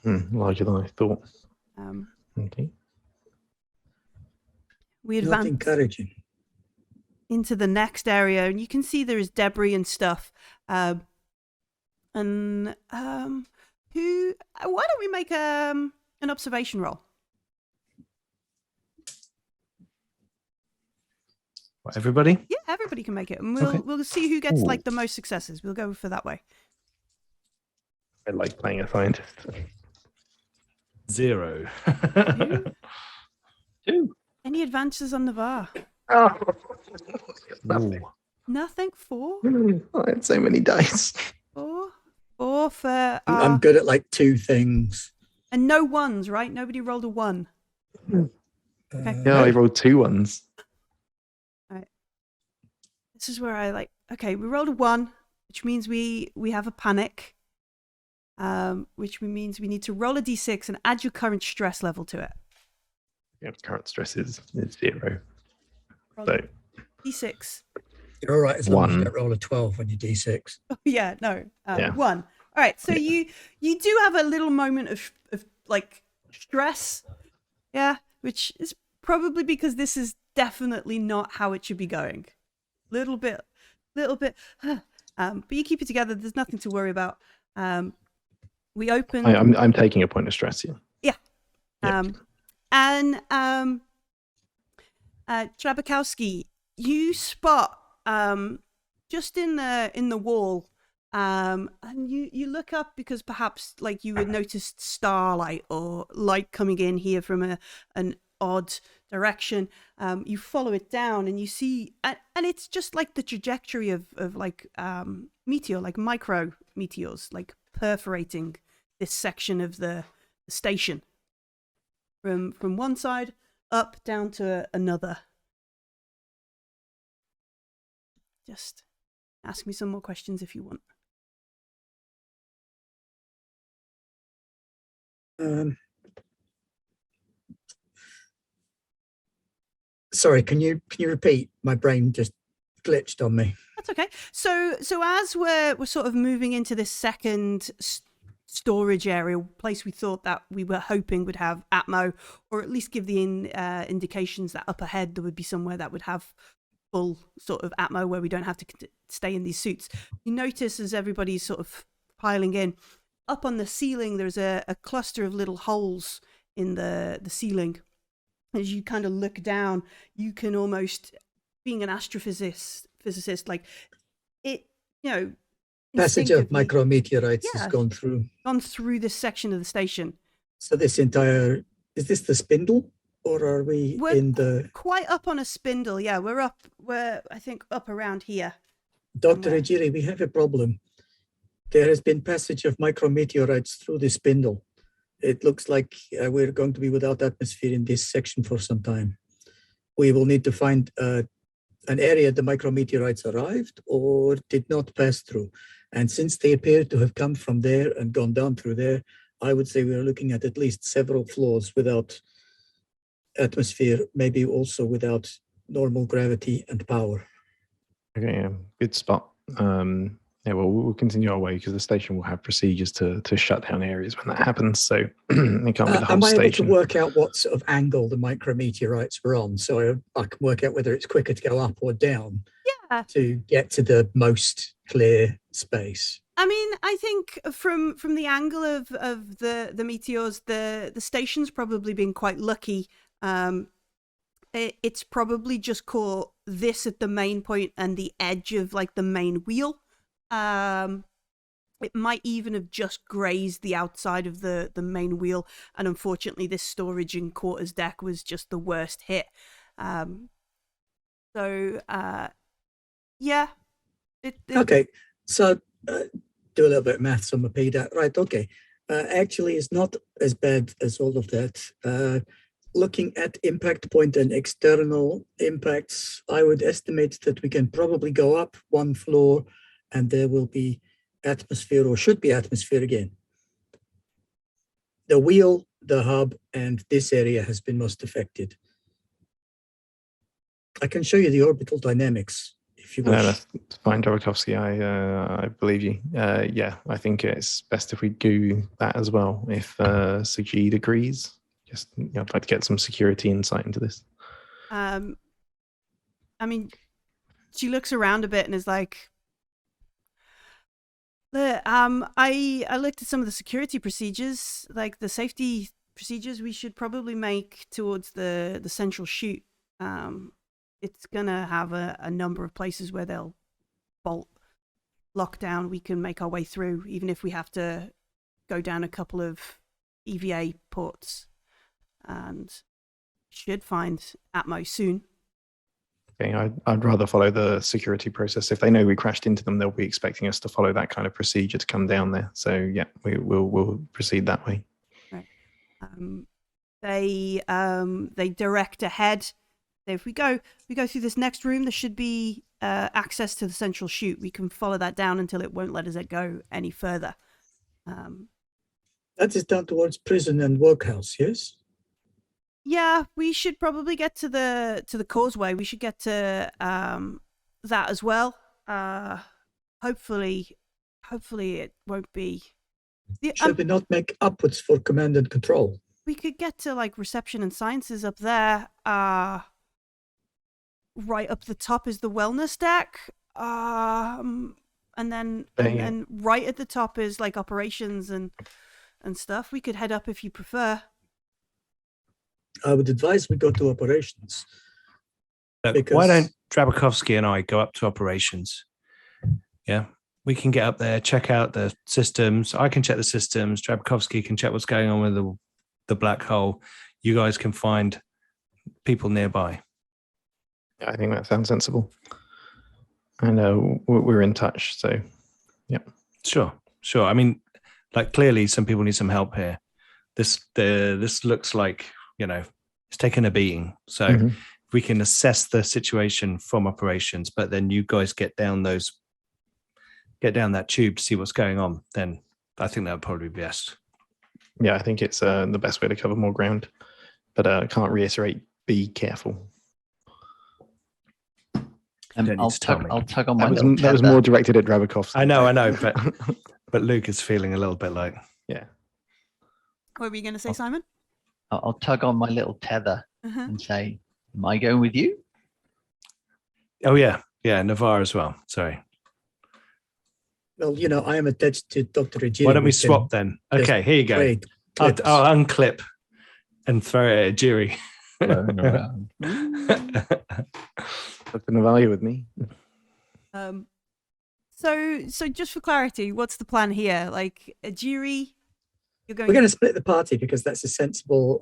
Larger than I thought. Okay. We Not advance encouraging. into the next area, and you can see there is debris and stuff. Why don't we make an observation roll? What, everybody? Yeah, everybody can make it, and Okay. we'll see who gets Ooh. like the most successes. We'll go for that way. I like playing a scientist. 0. 2. Any advances on Navarre? Oh, Ooh. Nothing. 4. I had so many dice. 4 for I'm good at like 2 things. and no ones, right? Nobody rolled a 1. Okay. Yeah, I rolled 2 ones. This is where I okay, we rolled a 1, which means we have a panic, which means we need to roll a d6 and add your current stress level to it. Yeah, current stress is 0. Roll So a d6. You're all right as long as you 1. don't roll a 12 on your d6. Oh, yeah, no, Yeah. 1. All right, so you do have a little moment of like stress, yeah, which is probably because this is definitely not how it should be going. Little bit, but you keep it together. There's nothing to worry about. We open. I'm taking a point of stress here. Yeah. Yeah. And Trabakowski, you spot just in the wall, and you look up because perhaps like you had noticed starlight or light coming in here from an odd direction. You follow it down and you see, and it's just like the trajectory of like meteor, like micro meteors, like perforating this section of the station from one side up down to another. Just ask me some more questions if you want. Sorry, can you repeat? My brain just glitched on me. That's okay. So as we're sort of moving into this second storage area, place we thought that we were hoping would have Atmo, or at least give the indications that up ahead there would be somewhere that would have full sort of atmo where we don't have to stay in these suits. You notice as everybody's sort of piling in, up on the ceiling, there's a cluster of little holes in the ceiling. As you kind of look down, you can almost, being an astrophysicist, like it, Passage of instinctively micrometeorites has Yeah. gone through this section of the station. So is this the spindle, or are we We're in the... quite up on a spindle. Yeah, we're I think up around here. Dr. somewhere. Ejiri, we have a problem. There has been passage of micrometeorites through the spindle. It looks like we're going to be without atmosphere in this section for some time. We will need to find an area the micrometeorites arrived or did not pass through. And since they appear to have come from there and gone down through there, I would say we're looking at least several floors without atmosphere, maybe also without normal gravity and power. Okay, yeah, good spot. Yeah, well, we'll continue our way because the station will have procedures to shut down areas when that happens. So it can't be the whole Am I able to station. work out what sort of angle the micrometeorites were on, so I can work out whether it's quicker to go up or down Yeah. to get to the most clear space? I mean, I think from the angle of the meteors, the station's probably been quite lucky. It's probably just caught this at the main point and the edge of like the main wheel. It might even have just grazed the outside of the main wheel, and unfortunately this storage and quarters deck was just the worst hit. Yeah. Okay, so do a little bit of maths on my PDAT. Right, okay. Actually, it's not as bad as all of that. Looking at impact point and external impacts, I would estimate that we can probably go up one floor and there will be atmosphere, or should be atmosphere again. The wheel, the hub, and this area has been most affected. I can show you the orbital dynamics if you wish. No, that's fine, Jaworkowski. I believe you. Yeah, I think it's best if we do that as well. If Sajid agrees, just I'd like to get some security insight into this. I mean, she looks around a bit and is like, I looked at some of the security procedures, like the safety procedures we should probably make towards the central chute. It's gonna have a number of places where they'll bolt lockdown. We can make our way through, even if we have to go down a couple of EVA ports, and should find Atmo soon. Okay, I'd rather follow the security process. If they know we crashed into them, they'll be expecting us to follow that kind of procedure to come down there. So yeah, we'll proceed that way. Right. They direct ahead. If we go through this next room, there should be access to the central chute. We can follow that down until it won't let us go any further. That is down towards prison and workhouse, yes? Yeah, we should probably get to the causeway. We should get to that as well. Hopefully it won't be. Should we not make upwards for command and control? We could get to like reception and sciences up there. Right up the top is the wellness deck. And then right at the top is like operations and stuff. We could head up if you prefer. I would advise we go to operations. Look, why don't Drabakovsky and I go up to operations? Yeah, we can get up there, check out the systems. I can check the systems. Drabakovsky can check what's going on with the black hole. You guys can find people nearby. Yeah, I think that sounds sensible. And we're in touch, so yeah. Sure. I mean, like clearly some people need some help here. This looks like, it's taken a beating. So if we can assess the situation from operations, but then you guys get down that tube to see what's going on, then I think that would probably be best. Yeah, I think it's the best way to cover more ground. But I can't reiterate, be careful. I'll tug on my little tether. That was more directed at Drabakovsky. I know, but Luke is feeling a little bit like, yeah. What were you going to say, Simon? I'll tug on my little tether and say, am I going with you? Oh yeah, Navarre as well. Sorry. Well, I am attached to Dr. Ajiri. Why don't we swap then? Okay, here you go. Trade I'll clips. unclip and throw it at Jiri. Floating around. Dr. Navarre with me. So just for clarity, what's the plan here? Like, Ajiri, you're going. We're going to split the party because that's a sensible,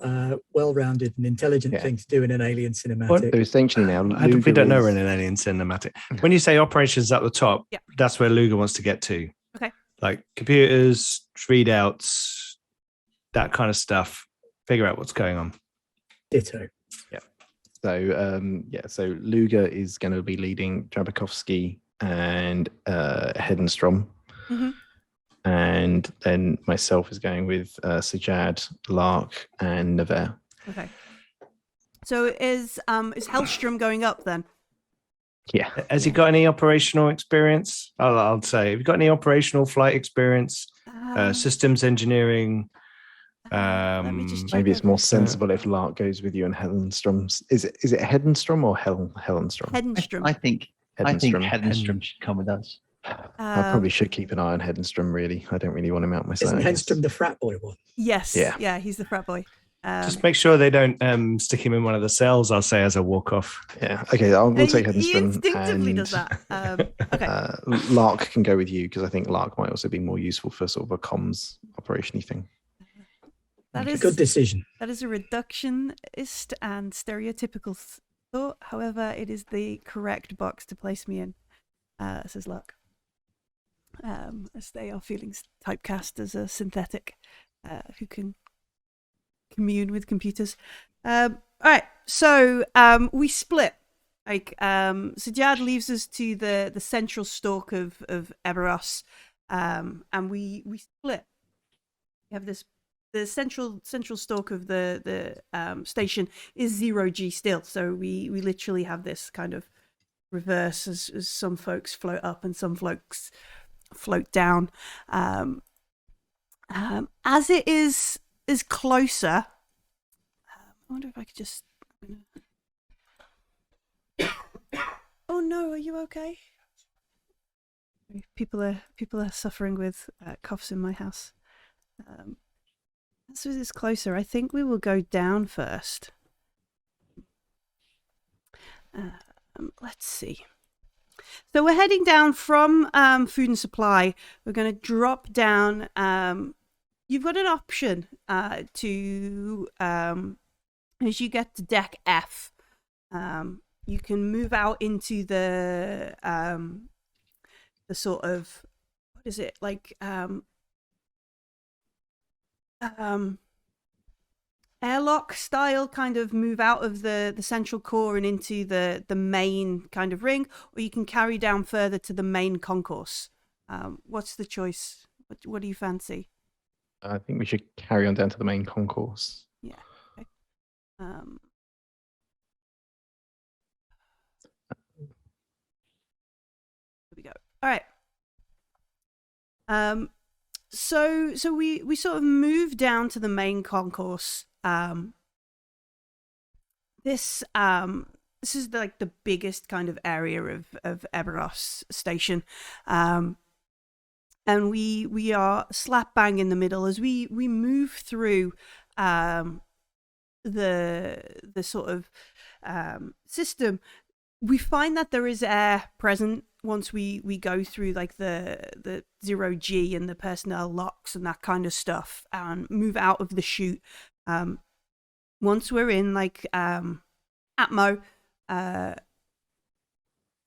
well-rounded, and intelligent Yeah. thing to do in an Alien cinematic. What? So essentially now, we Luger don't know is- we're in an Alien cinematic. When you say operations at the top, Yeah. that's where Luger wants to get to. Okay. Like computers, readouts, that kind of stuff. Figure out what's going on. Ditto. So Luger is going to be leading Drabakovsky and Hedenstrom. Mhm. And then myself is going with Sajad, Lark, and Nevers. Okay. So is Hellstrom going up then? Yeah. Has he got any operational experience? I'll say, have you got any operational flight experience? Systems engineering. Let me just check Maybe it's more everything. sensible if Lark goes with you and Hedenstrom's. Is it Hedenstrom or Hellenstrom? Hedenstrom. I think Hedenstrom should come with us. I probably should keep an eye on Hedenstrom, really. I don't really want him out myself. Isn't Henstrom the frat boy one? Yes. Yeah. Yeah, he's the frat boy. Just make sure they don't stick him in one of the cells, I'll say, as a walk-off. Yeah. Okay, we'll take He Hedenstrom. instinctively and, does that. Okay. Lark can go with you because I think Lark might also be more useful for sort of a comms operation-y thing. That A is good decision. That is a reductionist and stereotypical thought. However, it is the correct box to place me in, says Luck. As they are feeling typecast as a synthetic who can commune with computers. All right, so we split. Like, Sajad leaves us to the central stalk of Eberos, and we split. We have this. The central stalk of the station is 0G still, so we literally have this kind of reverse as some folks float up and some folks float down. As it is closer, I wonder if I could just. Oh no, are you okay? People are suffering with coughs in my house. As it is closer, I think we will go down first. Let's see. So we're heading down from food and supply. We're going to drop down. You've got an option to, as you get to deck F, you can move out into the sort of, what is it, like... airlock style, kind of move out of the central core and into the main kind of ring, or you can carry down further to the main concourse. What's the choice? What do you fancy? I think we should carry on down to the main concourse. Yeah. Okay. Here we go. All right. So we sort of move down to the main concourse. This is like the biggest kind of area of Eberos station, and we are slap bang in the middle as we move through the sort of system. We find that there is air present once we go through like the 0G and the personnel locks and that kind of stuff and move out of the chute. Once we're in like Atmo,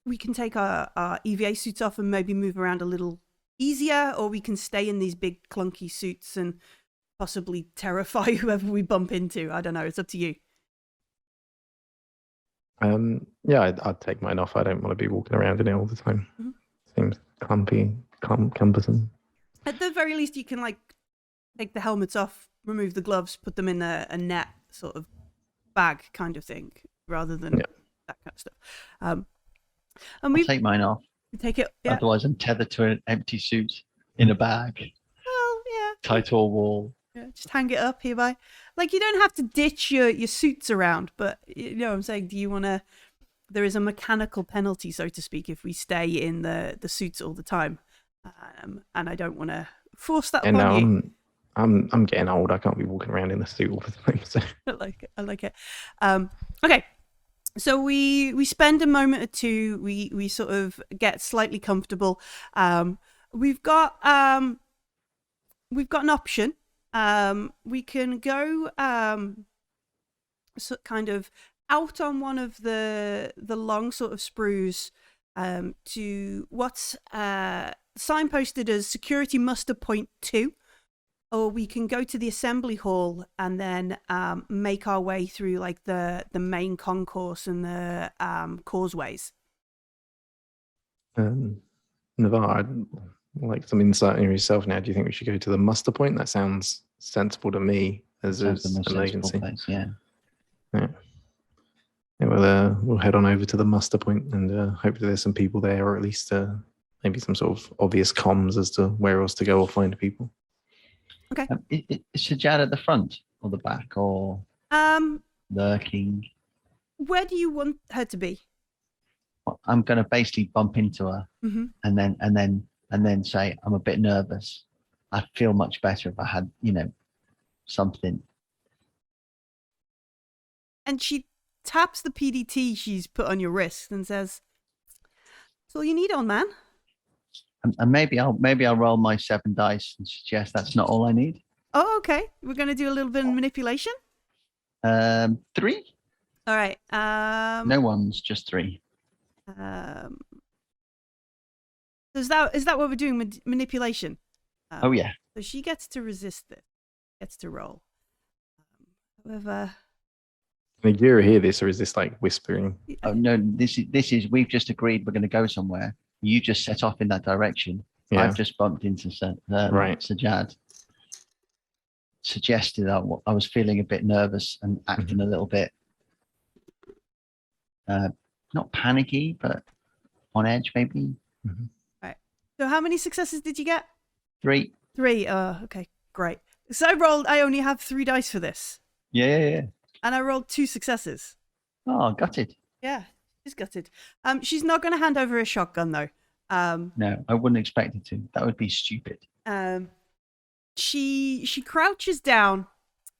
we can take our EVA suits off and maybe move around a little easier, or we can stay in these big clunky suits and possibly terrify whoever we bump into. I don't know. It's up to you. Yeah, I'd take mine off. I don't want to be walking around in it all the time. Mm-hmm. Seems clumpy, cumbersome. At the very least, you can like take the helmets off, remove the gloves, put them in a net sort of bag kind of thing, rather than that kind of stuff. And I'll take mine off. Take it. Yeah. Otherwise, I'm tethered to an empty suit in a bag, Well, yeah. tied to a wall. Yeah, just hang it up hereby. Like, you don't have to ditch your suits around, but you know what I'm saying? Do you want to there is a mechanical penalty, so to speak, if we stay in the suits all the time, and I don't want to force that And upon now you. I'm getting old. I can't be walking around in a suit all the time. So. I like it. I like it. Okay. So we spend a moment or two. We sort of get slightly comfortable. We've got an option. We can go kind of out on one of the long sort of sprues to what's signposted as Security Muster Point 2. Or we can go to the assembly hall and then make our way through like the main concourse and the causeways. Navarre, I'd like some insight in yourself now. Do you think we should go to the muster point? That sounds sensible to me as Sounds the an most sensible agency. place, yeah. Yeah. Yeah, we'll head on over to the muster point and hopefully there's some people there, or at least maybe some sort of obvious comms as to where else to go or find people. Okay. Is Sajad at the front or the back or lurking? Where do you want her to be? I'm going to basically bump into her Mm-hmm. and then say I'm a bit nervous. I'd feel much better if I had, something. And she taps the PDT she's put on your wrist and says, "That's all you need, old man." And maybe I'll roll my 7 dice and suggest that's not all I need. Oh, okay. We're going to do a little bit of manipulation. 3. All right. No ones, just 3. Is that what we're doing? Manipulation. Oh yeah. So she gets to resist it. Gets to roll. However, Can you hear this, or is this like whispering? Oh no, this is we've just agreed we're going to go somewhere. You just set off in that direction. Yeah. I've just bumped into Right. Sajad. Suggested I was feeling a bit nervous and acting a little bit not panicky, but on edge maybe. Mm-hmm. right. So how many successes did you get? 3. 3. Oh, okay, great. So I only have 3 dice for this, Yeah. and I rolled 2 successes. Oh, got it. Yeah, she's gutted. She's not going to hand over a shotgun though. No, I wouldn't expect it to. That would be stupid. She crouches down,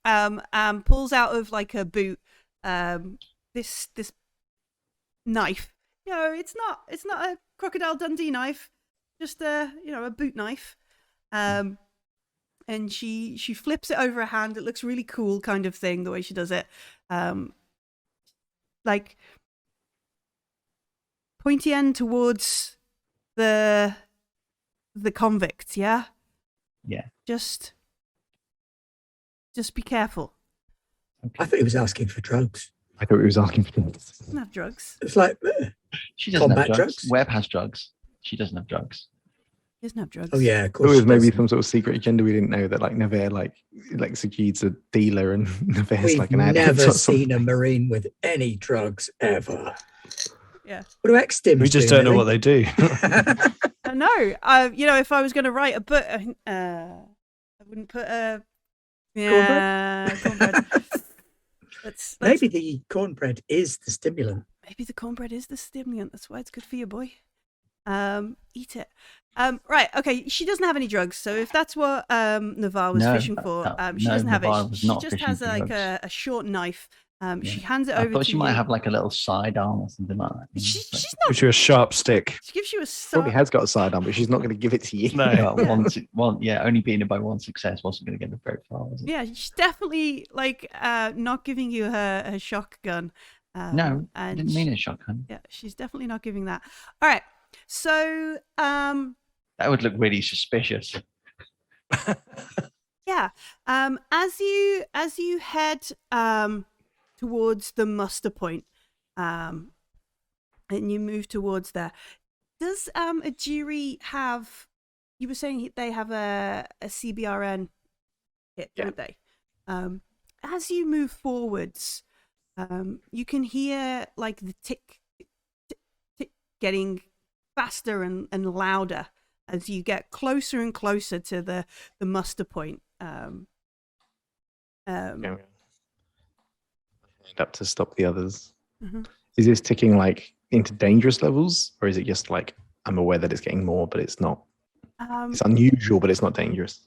and pulls out of like her boot, this knife. It's not a Crocodile Dundee knife, just a boot knife. And she flips it over her hand. It looks really cool, kind of thing, the way she does it. Like pointy end towards the convicts, yeah? Yeah. Just be careful. Okay. I thought he was asking for drugs. I thought he was asking for things. Doesn't have drugs. It's like, She doesn't have Combat drugs. drugs? Webb has drugs. She doesn't have drugs. He doesn't have drugs. oh yeah, of It course. was she maybe doesn't. some sort of secret agenda we didn't know, that like Nevere like Sagide's a dealer and Nevere's We've like an addict. never or seen a something. Marine with any drugs ever. Yeah. What do ex-Stims We just do, don't know what Millie? they do. No. If I was going to write a book, I wouldn't put a cornbread. Let's Maybe the cornbread is the stimulant. maybe the cornbread is the stimulant. That's why it's good for you, boy. Eat it. Right. Okay. She doesn't have any drugs, so if that's what Navarre was No, fishing for, she no, doesn't have Navarre it. was She not just fishing has for like drugs. a short knife. She Yeah. hands it I over thought to she you. might have like a little sidearm or something like that. She's But- not. Gives you a sharp stick. She gives you a Probably side. has got a sidearm, but she's not going to give it to you. No. only being it by 1 success wasn't going to get her very far, was it? Yeah, she's definitely like not giving you her shotgun. No, I and didn't mean a shotgun. Yeah, she's definitely not giving that. All right. So, That would look really suspicious. yeah. As you head towards the muster point, and you move towards there, does Ajiri have? You were saying they have a CBRN kit, Yeah. don't they? As you move forwards, you can hear like the tick, tick, tick getting faster and louder as you get closer and closer to the muster point. Hand up to stop the others. Mhm. Is this ticking like into dangerous levels, or is it just like I'm aware that it's getting more, but it's not? It's unusual, but it's not dangerous.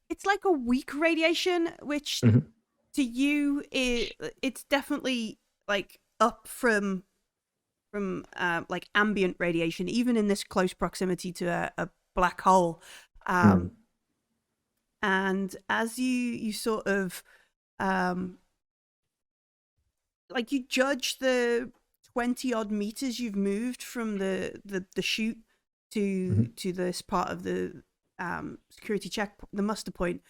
It's like a weak radiation, which to you it's definitely like up from like ambient radiation, even in this close proximity to a black hole. And as you sort of like you judge the 20 odd meters you've moved from the chute to this part of the security check, the muster point,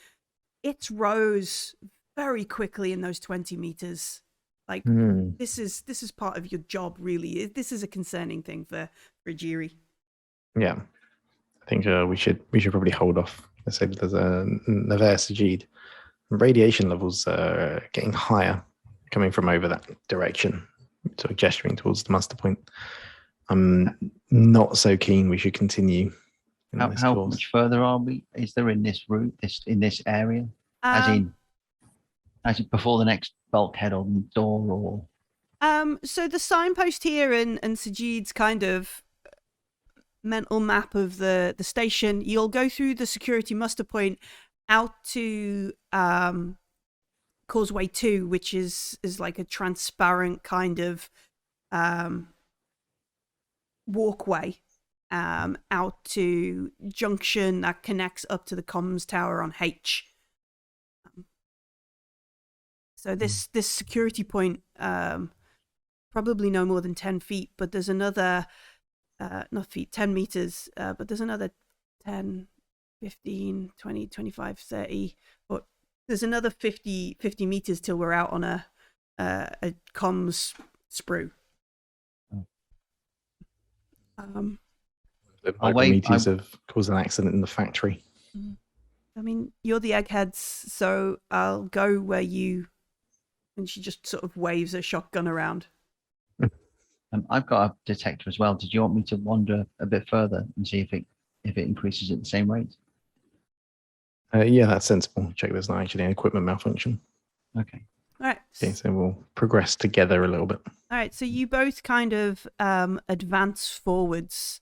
it rose very quickly in those 20 meters. Like this is part of your job, really. This is a concerning thing for Jiri. Yeah, I think we should probably hold off. I said there's a Nevea Sajid. Radiation levels are getting higher, coming from over that direction, sort of gesturing towards the muster point. I'm not so keen we should continue. How much further are we? Is there in this route, in this area, as in before the next bulkhead on the door, or? So the signpost here and Sajid's kind of mental map of the station. You'll go through the security muster point out to Causeway 2, which is like a transparent kind of walkway out to junction that connects up to the comms tower on H. So this security point, probably no more than 10 feet, but there's another, not feet, 10 meters, but there's another 10, 15, 20, 25, 30, or there's another 50 meters till we're out on a comms sprue. The micrometers have caused an accident in the factory. I mean, you're the eggheads, so I'll go where you... And she just sort of waves a shotgun around. I've got a detector as well. Did you want me to wander a bit further and see if it increases at the same rate? Yeah, that's sensible. Check there's not actually an equipment malfunction. Okay. All right. Okay, so we'll progress together a little bit. All right, so you both kind of advance forwards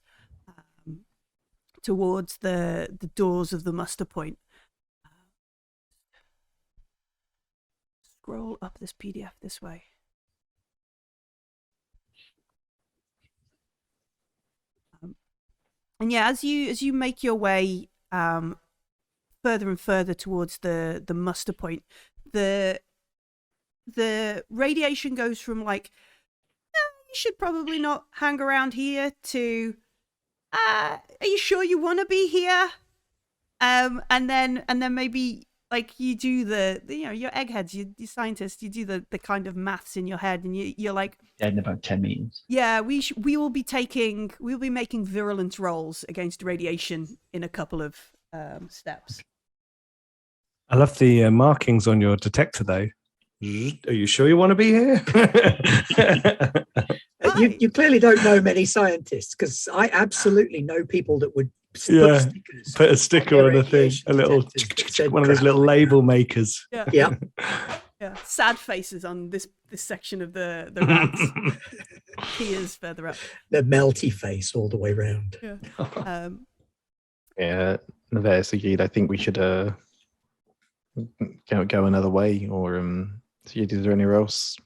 towards the doors of the muster point. Scroll up this PDF this way. And yeah, as you make your way further and further towards the muster point, the radiation goes from like, you should probably not hang around here, to are you sure you want to be here? And then maybe like you do the you're eggheads, you scientists, you do the kind of maths in your head, and you're like, dead in about 10 meters. Yeah, we'll be making virulence rolls against radiation in a couple of steps. I love the markings on your detector, though. Are you sure you want to be here? You clearly don't know many scientists, because I absolutely know people that would put a sticker on a thing, a little one of those little label makers. Yeah. Yeah, sad faces on this section of the rats. Tears further up. The melty face all the way round. Yeah. Yeah, Nevea Sajid, I think we should go another way, or Sajid, is there anywhere else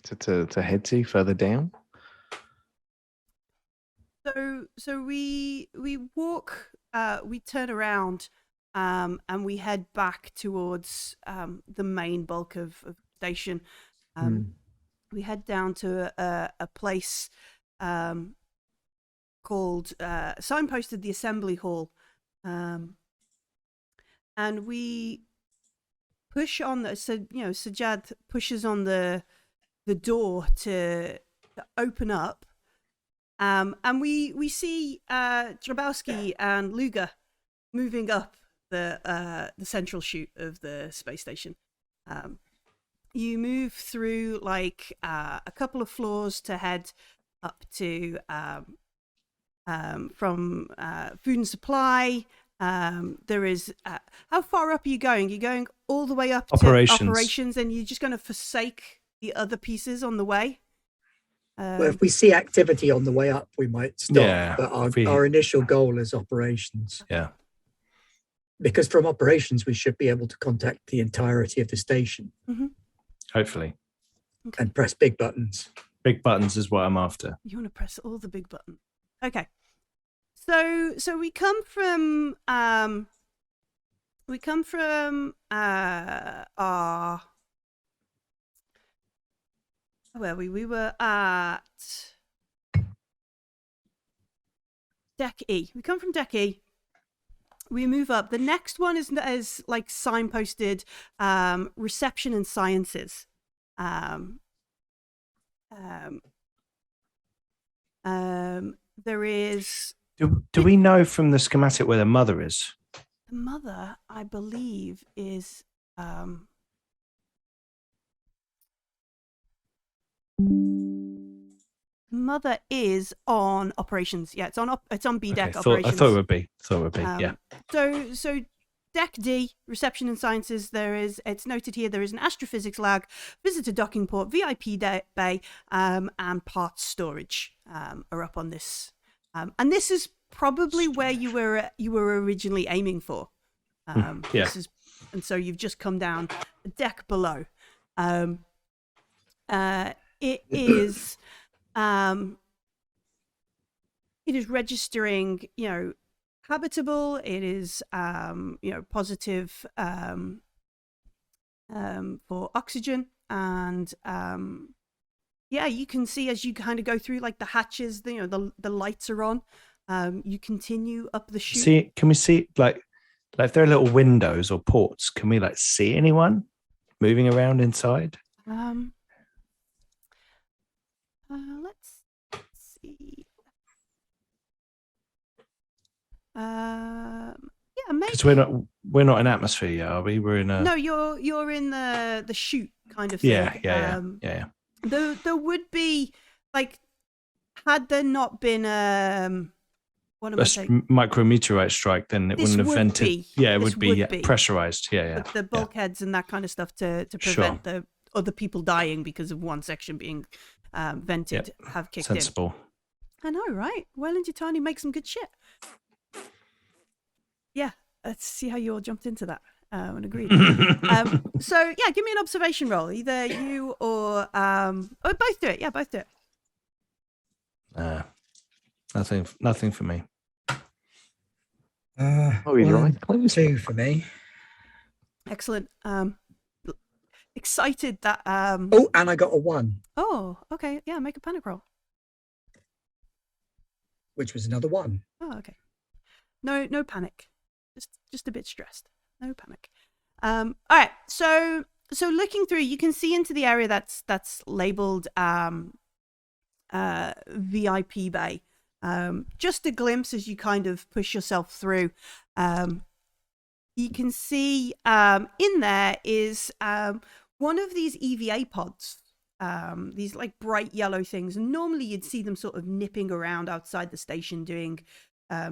to head to further down? So we walk, we turn around, and we head back towards the main bulk of the station. We head down to a place called signposted the Assembly Hall, and we push on Sajad pushes on the door to open up. And we see Drabowski and Luger moving up the central chute of the space station. You move through like a couple of floors to head up to from food and supply, There is how far up are you going? You're going all the way up Operations. to operations, and you're just going to forsake the other pieces on the way. Well, if we see activity on the way up, we might stop. Yeah, but if we- our initial goal is operations. Yeah. Because from operations, we should be able to contact the entirety of the station Hopefully. and press big buttons. Big buttons is what I'm after. You want to press all the big buttons. Okay. So we come from our where we were at Deck E. We come from Deck E. We move up. The next one is like signposted reception and sciences. There is Do we know from the schematic where the mother is? the mother, I believe, is mother is on operations. Yeah, it's on B deck Okay, operations. I thought it would be. Yeah. So Deck D, reception and sciences. It's noted here there is an astrophysics lab, visitor docking port, VIP bay, and parts storage are up on this. And this is probably where you were originally aiming for. Yeah. And so you've just come down a deck below. It is registering, habitable. It is positive for oxygen, and you can see as you kind of go through like the hatches, the lights are on. You continue up the chute. Can we see like if there are little windows or ports? Can we like see anyone moving around inside? Let's see. Maybe. Because we're not in atmosphere yet, are we? We're in a. No, you're in the chute kind of thing. Yeah. There would be like, had there not been what am I saying? Micrometeorite strike, then it wouldn't have vented. It would be be pressurized. Yeah. The bulkheads and that kind of stuff to prevent the other people dying because of one section being vented have kicked Sensible. in. I know, right? Weyland Yutani makes some good shit. Yeah, let's see how you all jumped into that and agreed. So give me an observation roll. Either you or both do it. Yeah, both do it. Nothing for me. You're right. Close. 2 for me. Excellent. Excited that. Oh, and I got a 1, Oh, okay. Yeah, make a panic roll. which was another 1. Oh, okay. No panic. Just a bit stressed. No panic. All right. So looking through, you can see into the area that's labeled VIP bay. Just a glimpse as you kind of push yourself through. You can see in there is one of these EVA pods. These like bright yellow things, and normally you'd see them sort of nipping around outside the station doing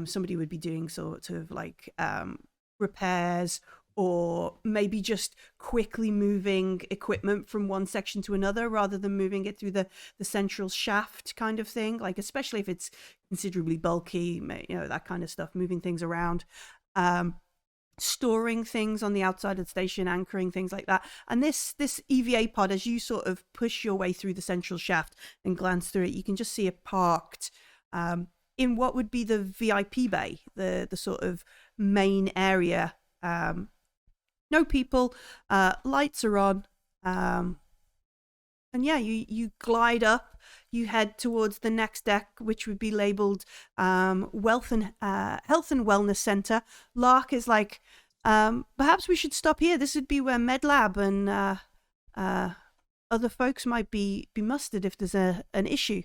somebody would be doing sort of like repairs, or maybe just quickly moving equipment from one section to another rather than moving it through the central shaft kind of thing, like especially if it's considerably bulky, that kind of stuff, moving things around. Storing things on the outside of the station, anchoring things like that. And this EVA pod, as you sort of push your way through the central shaft and glance through it, you can just see it parked in what would be the VIP bay, the sort of main area. No people, lights are on. And you glide up, you head towards the next deck, which would be labeled Health and Wellness Center. Lark is like, perhaps we should stop here. This would be where MedLab and other folks might be mustered if there's an issue.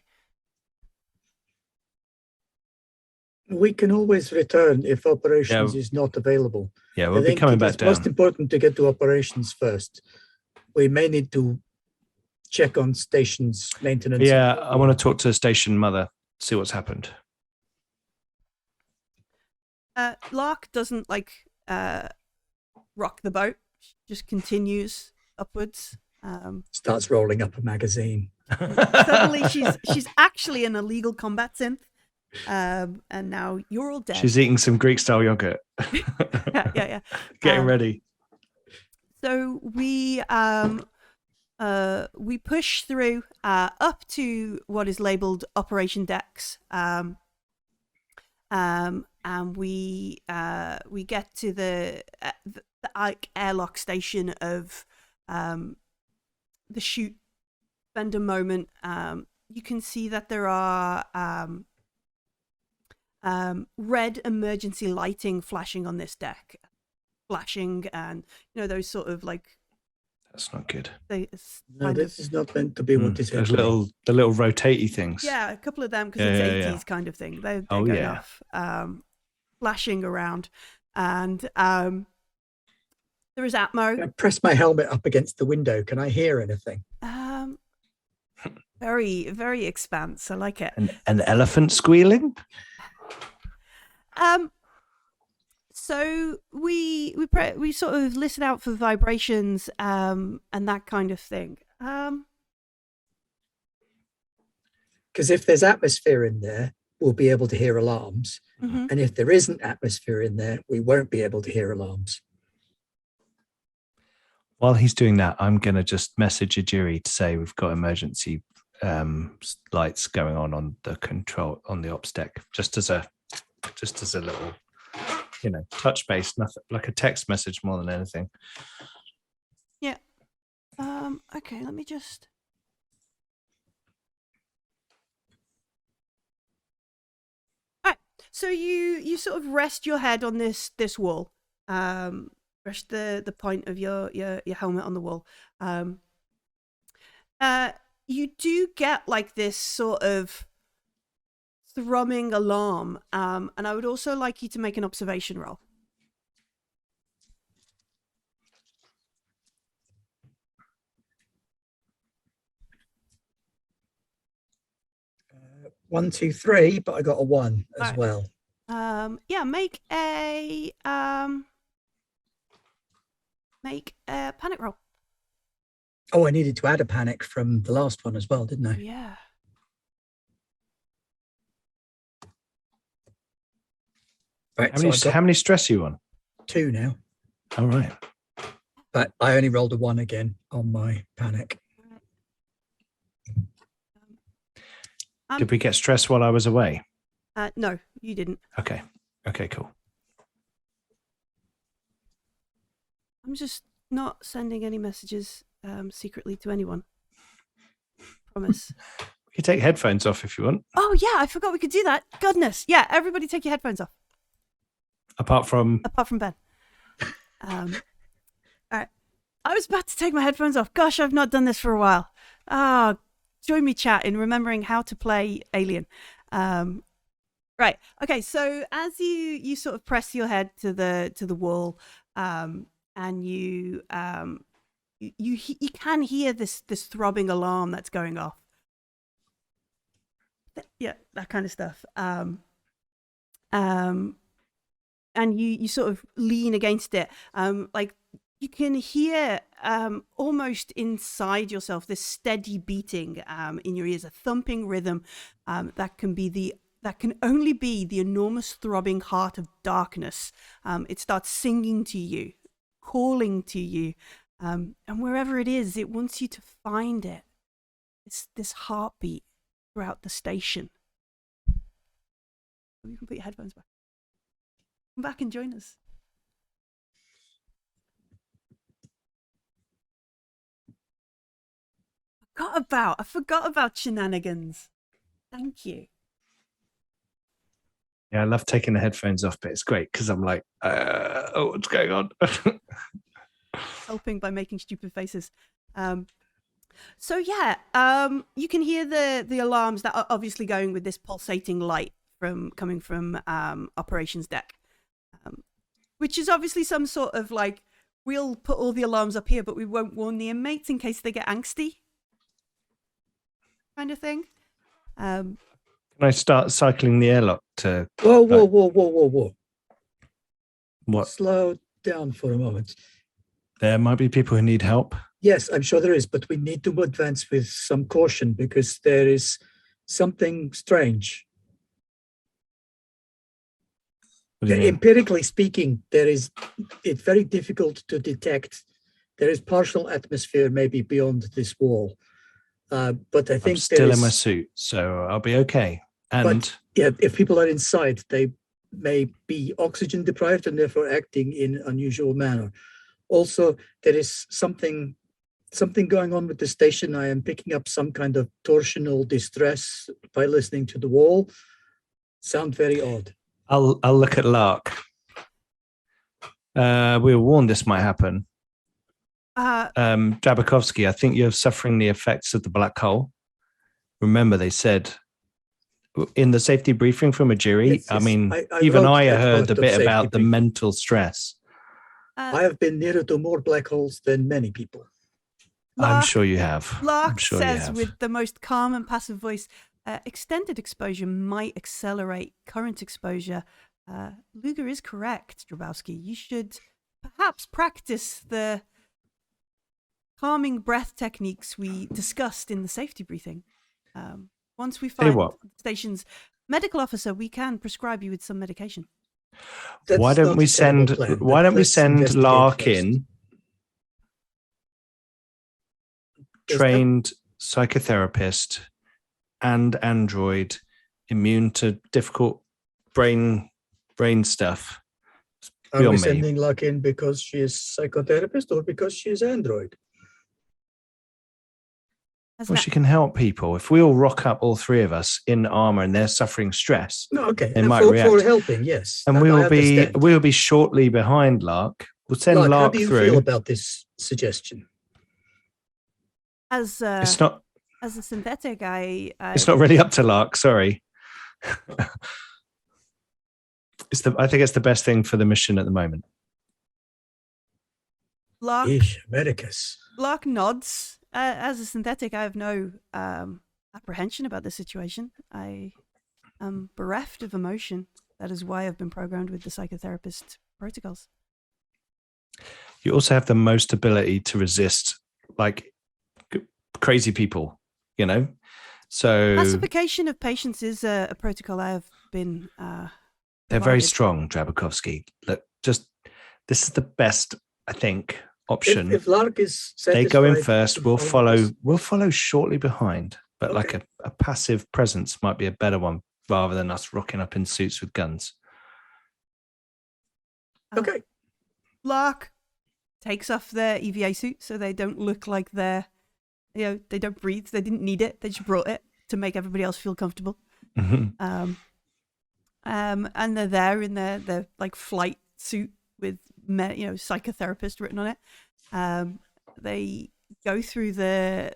We can always return if operations is not available. Yeah, we'll be coming back down. It's most important to get to operations first. We may need to check on stations maintenance. Yeah, I want to talk to the station mother, see what's happened. Lark doesn't rock the boat. She just continues upwards. Starts rolling up a magazine. Suddenly, she's actually an illegal combat synth, and now you're all dead. She's eating some Greek style yogurt. yeah. Getting ready. So we push through up to what is labeled Operation Decks, and we get to the airlock station of the shoot vendor moment. You can see that there are red emergency lighting flashing on this deck, flashing, and those sort of that's not good. No, this is not meant to be what is happening. The little rotatey things. Yeah, a couple of them because it's 80s kind of thing. They're going off, flashing around, and there is Atmo. I press my helmet up against the window. Can I hear anything? Very, very expanse. I like it. An elephant squealing. So we sort of listen out for vibrations and that kind of thing. Because if there's atmosphere in there, we'll be able to hear alarms. Mm-hmm. And if there isn't atmosphere in there, we won't be able to hear alarms. While he's doing that, I'm going to just message Ijiri to say we've got emergency lights going on the control on the ops deck, just as a little, touch base, nothing like a text message more than anything. Yeah. Okay. Let me just. All right. So you sort of rest your head on this wall. Rest the point of your helmet on the wall. You do get this sort of thrumming alarm, and I would also like you to make an observation roll. One, two, three, but I got a 1 as well. Yeah, make a panic roll. Oh, I needed to add a panic from the last one as well, didn't I? Yeah. Right. How many stress are you on? 2 now. All right. But I only rolled a 1 again on my panic. Did we get stressed while I was away? No, you didn't. Okay, cool. I'm just not sending any messages secretly to anyone. Promise. We can take headphones off if you want. Oh, yeah, I forgot we could do that. Goodness. Yeah, everybody take your headphones off. Apart from Ben. All right. I was about to take my headphones off. Gosh, I've not done this for a while. Join me, chat, in remembering how to play Alien. Right. Okay. So as you sort of press your head to the wall, and you can hear this throbbing alarm that's going off. Yeah, that kind of stuff. And you sort of lean against it. You can hear almost inside yourself this steady beating in your ears, a thumping rhythm that can only be the enormous throbbing heart of darkness. It starts singing to you, calling to you, and wherever it is, it wants you to find it. It's this heartbeat throughout the station. You can put your headphones back. Come back and join us. I forgot about shenanigans. Thank you. Yeah, I love taking the headphones off, but it's great because I'm like, what's going on? Helping by making stupid faces. So yeah, you can hear the alarms that are obviously going with this pulsating light coming from operations deck, which is obviously some sort of we'll put all the alarms up here, but we won't warn the inmates in case they get angsty, kind of thing. Can I start cycling the airlock to? Whoa! What? Slow down for a moment. There might be people who need help. Yes, I'm sure there is, but we need to advance with some caution because there is something strange. What do you mean? Empirically speaking, it's very difficult to detect. There is partial atmosphere maybe beyond this wall. But I think I'm still in my suit, so I'll be okay. And yeah, if people are inside, they may be oxygen deprived and therefore acting in unusual manner. Also, there is something going on with the station. I am picking up some kind of torsional distress by listening to the wall. Sound very odd. I'll look at Lark. We were warned this might happen. Drabakovsky, I think you're suffering the effects of the black hole. Remember, they said in the safety briefing from Ajiri, Yes, I mean, I even wrote I that heard part a of bit safety about the briefing. mental stress. I have been nearer to more black holes than many people. I'm sure you have. Lark I'm sure you says have. with the most calm and passive voice, extended exposure might accelerate current exposure. Luger is correct, Drabowski. You should perhaps practice the calming breath techniques we discussed in the safety briefing. Once we find the station's medical officer, we can prescribe you with some medication. Why don't we send Lark in, trained psychotherapist and android, immune to difficult brain stuff? Are we sending Lark in because she is psychotherapist or because she is android? Well, she can help people. If we all rock up, all three of us in armor, and they're suffering stress, they might react. For helping, yes. And we'll be shortly behind Lark. We'll send Lark how do you through. Feel about this suggestion? As a synthetic, it's not really up to Lark. Sorry. I think it's the best thing for the mission at the moment. Lark Lark nods. As a synthetic, I have no apprehension about the situation. I am bereft of emotion. That is why I've been programmed with the psychotherapist protocols. You also have the most ability to resist, like, crazy people, you know? So pacification of patients is a protocol I have been they're very strong, Drabakovsky. Look, this is the best, I think, option. If Lark is satisfied, they go in first, we'll follow shortly behind. But like a passive presence might be a better one rather than us rocking up in suits with guns. Okay. Lark takes off their EVA suit so they don't look like they don't breathe. They didn't need it. They just brought it to make everybody else feel comfortable. Mm-hmm. And they're there in their like flight suit with psychotherapist written on it. They go through the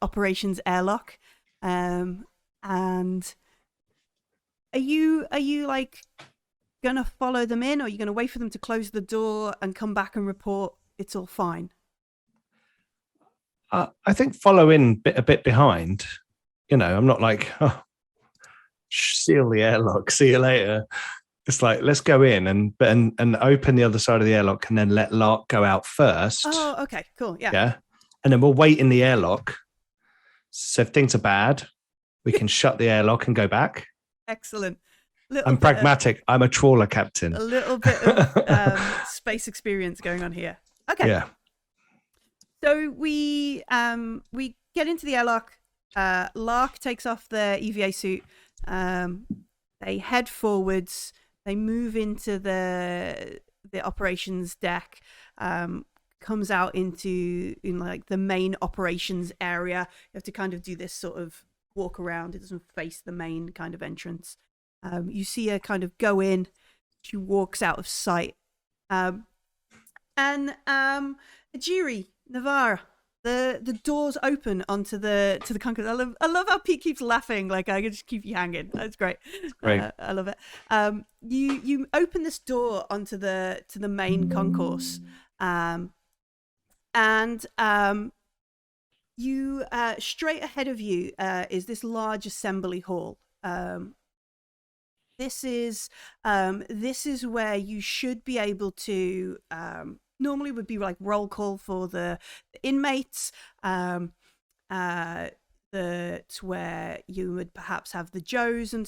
operations airlock, and are you like gonna follow them in, or are you gonna wait for them to close the door and come back and report it's all fine? I think follow in a bit behind. I'm not like, seal the airlock, see you later. It's like, let's go in and open the other side of the airlock and then let Lark go out first. Oh, okay, cool. Yeah. Yeah. And then we'll wait in the airlock. So if things are bad, we can shut the airlock and go back. Excellent. I'm pragmatic. I'm a trawler captain. A little bit of space experience going on here. Okay. Yeah. So we get into the airlock. Lark takes off their EVA suit. They head forwards. They move into the operations deck. Comes out into like the main operations area. You have to kind of do this sort of walk around. It doesn't face the main kind of entrance. You see her kind of go in. She walks out of sight. And Ajiri, Navarre, the doors open onto the concrete. I love how Pete keeps laughing. Like, I can just keep you hanging. That's great. Great. I love it. You open this door onto the main concourse. And you straight ahead of you is this large assembly hall. This is where you should be able to normally would be like roll call for the inmates. That's where you would perhaps have the Joes and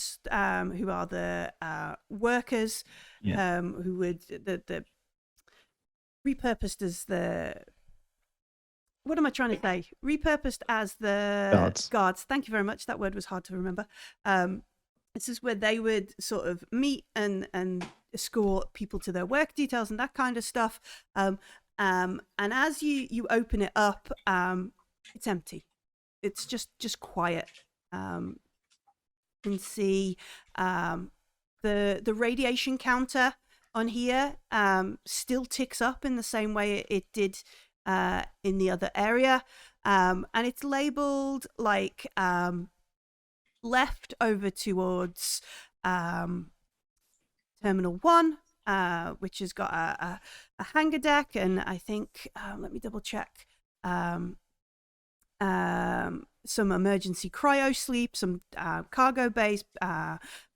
who are the workers, who would the repurposed as the, what am I trying to say? Repurposed as the guards. Thank you very much. That word was hard to remember. This is where they would sort of meet and escort people to their work details and that kind of stuff. And as you open it up, it's empty. It's just quiet. You can see the radiation counter on here still ticks up in the same way it did in the other area, and it's labeled like left over towards Terminal 1, which has got a hangar deck, and I think let me double check. Some emergency cryo sleep, some cargo bays,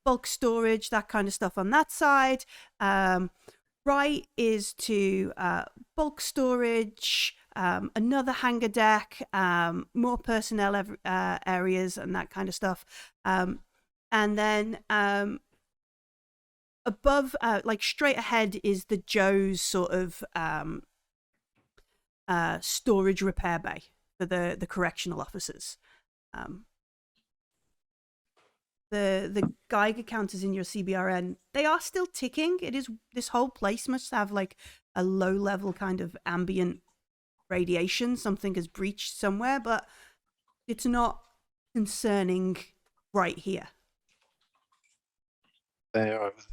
bulk storage, that kind of stuff on that side. Right is to bulk storage, another hangar deck, more personnel areas and that kind of stuff. And then above, like straight ahead, is the Joe's sort of storage repair bay for the correctional officers. The Geiger counters in your CBRN, they are still ticking. It is, this whole place must have like a low level kind of ambient radiation. Something has breached somewhere, but it's not concerning right here. There, I was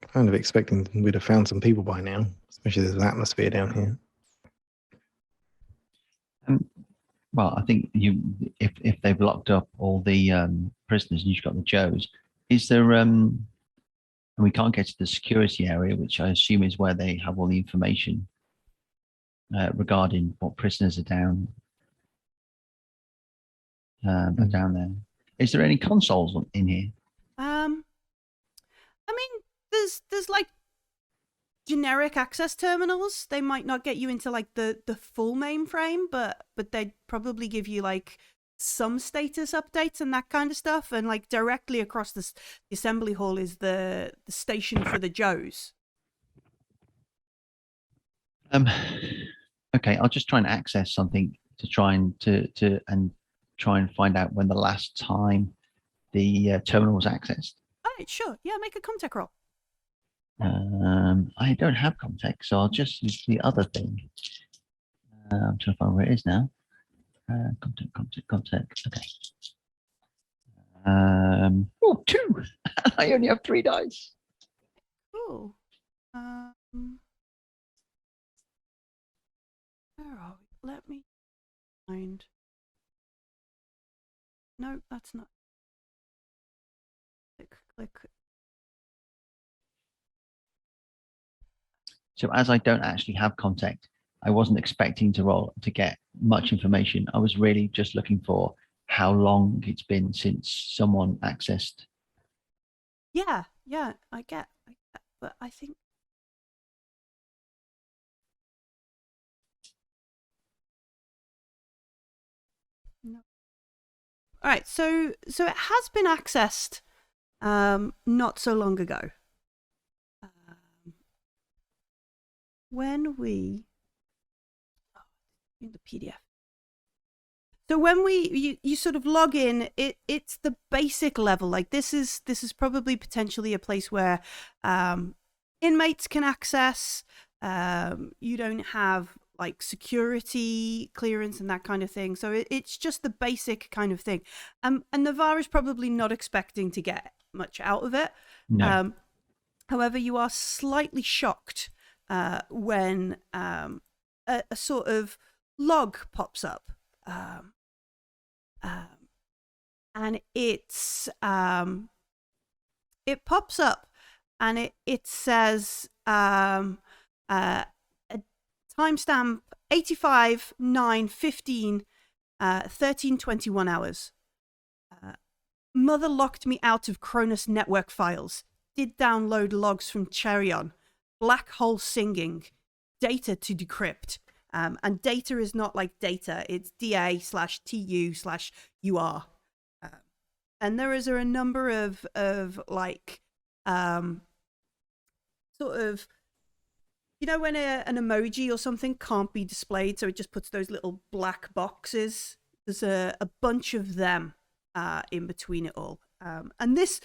kind of expecting we'd have found some people by now, especially there's an atmosphere down here. Well, I think if they've locked up all the prisoners and you've got the Joes, is there and we can't get to the security area, which I assume is where they have all the information regarding what prisoners are down there. Is there any consoles in here? I mean, there's like generic access terminals. They might not get you into like the full mainframe, but they'd probably give you like some status updates and that kind of stuff. And like directly across the assembly hall is the station for the Joes. Okay, I'll just try and access something to try and find out when the last time the terminal was accessed. All right, sure. Yeah, make a contact roll. I don't have contact, so I'll just use the other thing. I'm trying to find where it is now. Contact. Okay. Oh, 2. I only have 3 dice. Cool. Where are we? Let me find. No, that's not. Click. So as I don't actually have contact, I wasn't expecting to get much information. I was really just looking for how long it's been since someone accessed. Yeah, I get, but I think. No. All right, so it has been accessed not so long ago. When we in the PDF. So when you sort of log in, it's the basic level. Like this is probably potentially a place where inmates can access. You don't have like security clearance and that kind of thing. So it's just the basic kind of thing. And Navarre is probably not expecting to get much out of it. No. However, you are slightly shocked when a sort of log pops up. And it's it pops up and it says a timestamp 85/9/15 13:21 hours. Mother locked me out of Cronus network files. did download logs from Cherion. Black hole singing, data to decrypt. And data is not like data, it's DA/TU/UR. And there is a number of like, sort of, you know, when an emoji or something can't be displayed, so it just puts those little black boxes. There's a bunch of them in between it all. And this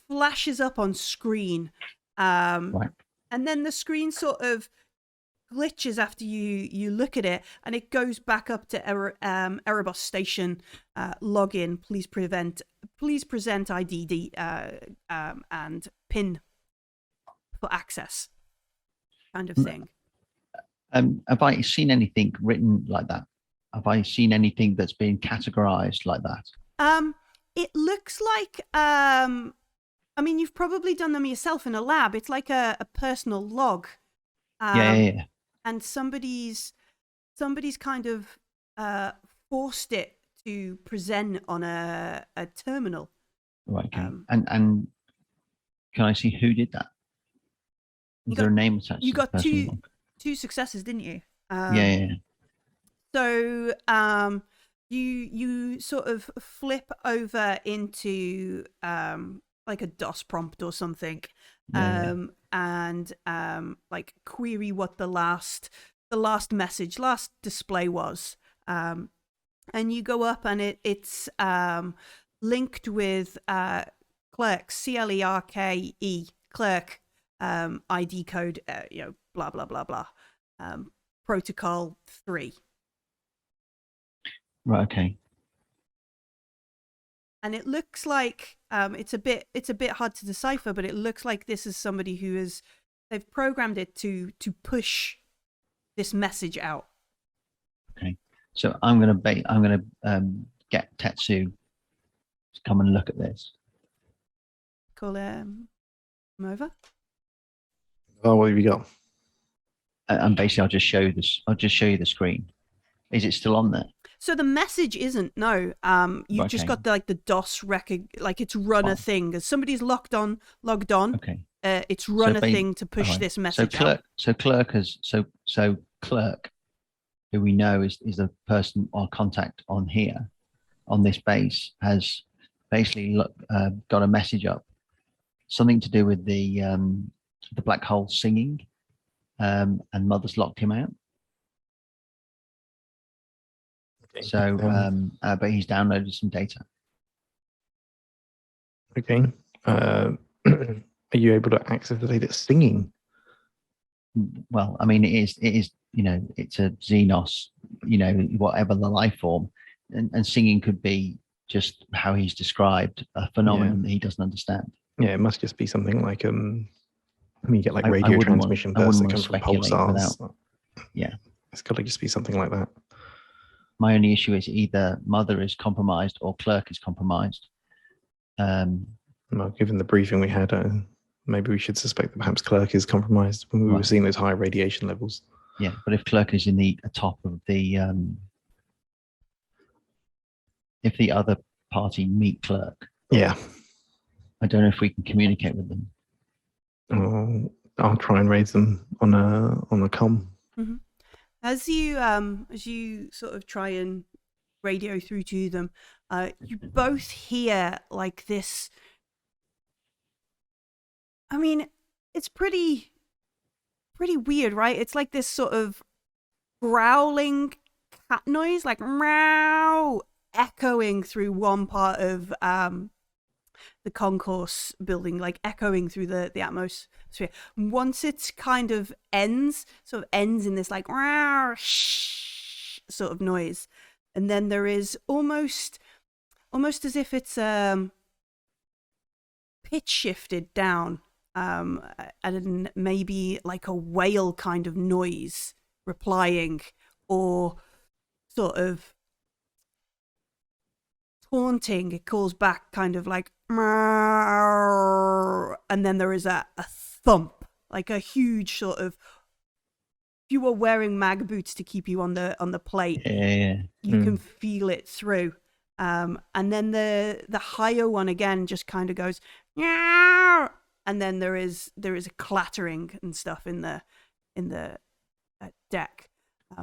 flashes up on screen. Right. And then the screen sort of glitches after you look at it, and it goes back up to Erebos station login. Please present ID and PIN for access, kind of thing. Have I seen anything written like that? Have I seen anything that's been categorized like that? It looks like I mean, you've probably done them yourself in a lab. It's like a personal log. Yeah. And somebody's kind of forced it to present on a terminal. Right. Okay. And can I see who did that? Is there a name attached? You to the got personal log? two successes, didn't you? Yeah. So you sort of flip over into like a DOS prompt or something, and like query what the last display was, and you go up and it's linked with clerk, CLERKE, clerk, ID code, blah blah blah blah, protocol 3. Right. Okay. And it looks like it's a bit hard to decipher, but it looks like this is somebody they've programmed it to push this message out. Okay. So I'm gonna get Tetsu to come and look at this. Call him over. Oh, what have you got? Um, Basically, I'll just show you the screen. Is it still on there? So the message isn't, no. You've just got the DOS record, like it's run a thing. As somebody's logged on. Okay. It's run a thing to push this message out. So clerk, who we know is a person or contact on here, on this base, has basically got a message up, something to do with the black hole singing, and Mother's locked him out. Okay. So, but he's downloaded some data. Okay. Are you able to access the data singing? Well, I mean, it is, it's a Xenos, whatever the life form, and singing could be just how he's described a phenomenon that he doesn't understand. Yeah, it must just be something like you get like I radio wouldn't transmission want- I bursts that wouldn't come from want to speculate pulsars. Yeah. It's got to just be something like that. My only issue is either Mother is compromised or Clerk is compromised. Well, given the briefing we had, maybe we should suspect that perhaps Clerk is compromised when we were seeing those high radiation levels. Yeah, but if Clerk is in the top of the, if the other party meet Clerk, Yeah. I don't know if we can communicate with them. I'll try and raise them on a comm. Mm-hmm. As you sort of try and radio through to them, you both hear like this. I mean, it's pretty weird, right? It's like this sort of growling cat noise, like meow, echoing through one part of the concourse building, like echoing through the atmosphere. Once it kind of ends in this like sort of noise, and then there is almost as if it's pitch shifted down, and maybe like a whale kind of noise replying, or sort of taunting. It calls back kind of like, and then there is a thump, like a huge sort of, if you were wearing mag boots to keep you on the plate, you can feel it through. And then the higher one again just kind of goes, meow, and then there is a clattering and stuff in the deck.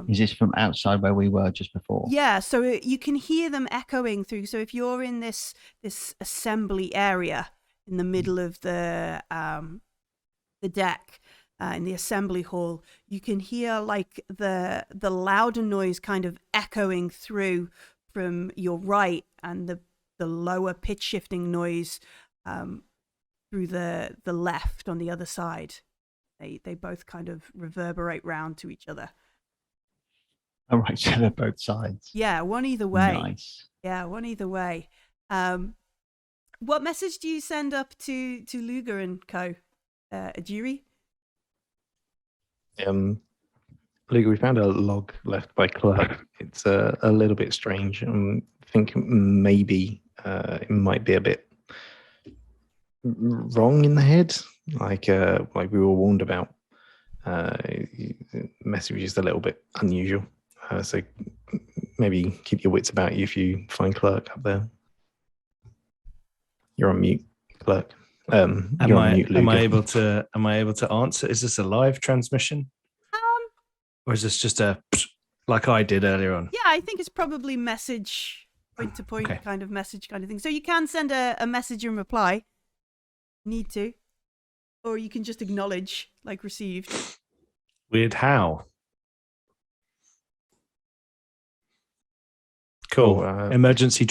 Is this from outside where we were just before? Yeah, so you can hear them echoing through. So if you're in this assembly area in the middle of the deck, in the assembly hall, you can hear like the louder noise kind of echoing through from your right, and the lower pitch shifting noise through the left on the other side. They both kind of reverberate round to each other. All right, so they're both sides. Yeah, one either way. Nice. Yeah, one either way. What message do you send up to Luger and co? Ajiri? Luke, we found a log left by Clark. It's a little bit strange. I think maybe it might be a bit wrong in the head, like we were warned about. The message is a little bit unusual. So maybe keep your wits about you if you find Clark up there. You're on mute, Clark. Am I able to answer? Is this a live transmission? Or is this just a like I did earlier on? Yeah, I think it's probably message, point to point kind of message kind of thing. So you can send a message and reply. Need to. Or you can just acknowledge, like received. Weird how? Cool. Emergency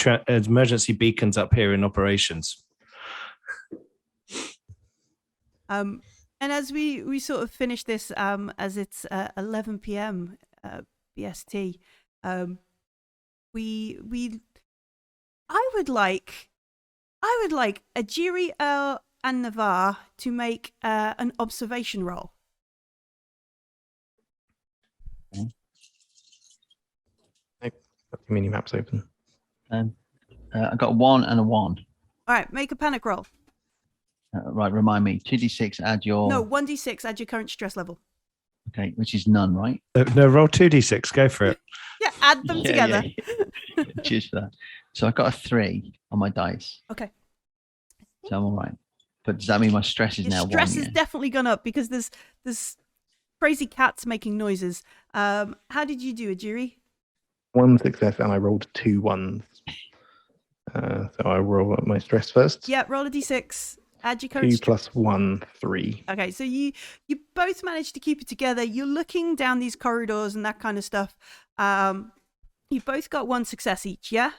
beacons up here in operations. And as we sort of finish this, as it's 11 p.m. BST, I would like Ajiri, Earl, and Navarre to make an observation roll. The mini map's open. I got a 1 and a 1. All right, make a panic roll. Right, remind me. 2d6, add your... No, 1d6, add your current stress level. Okay, which is none, right? No, roll 2d6, go for it. Yeah, add them together. Yeah. Cheers for that. So I got a 3 on my dice. Okay. So I'm all right. But does that mean my stress is now 1? Stress has definitely gone up because there's crazy cats making noises. How did you do, Ajiri? 1 success, and I rolled 2 1s. So I roll my stress first. Yeah, roll a d6. Add your current 2 plus 1, 3. Okay, so you both managed to keep it together. You're looking down these corridors and that kind of stuff. You both got 1 success each, yeah?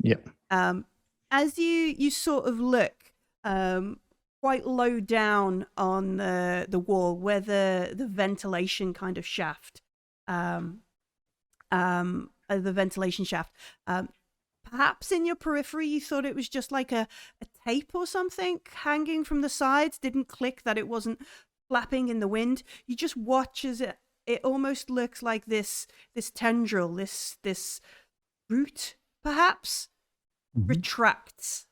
Yep. As you sort of look quite low down on the wall where the ventilation kind of shaft, perhaps in your periphery you thought it was just like a tape or something hanging from the sides, didn't click that it wasn't flapping in the wind. You just watch as it almost looks like this tendril, this root perhaps, retracts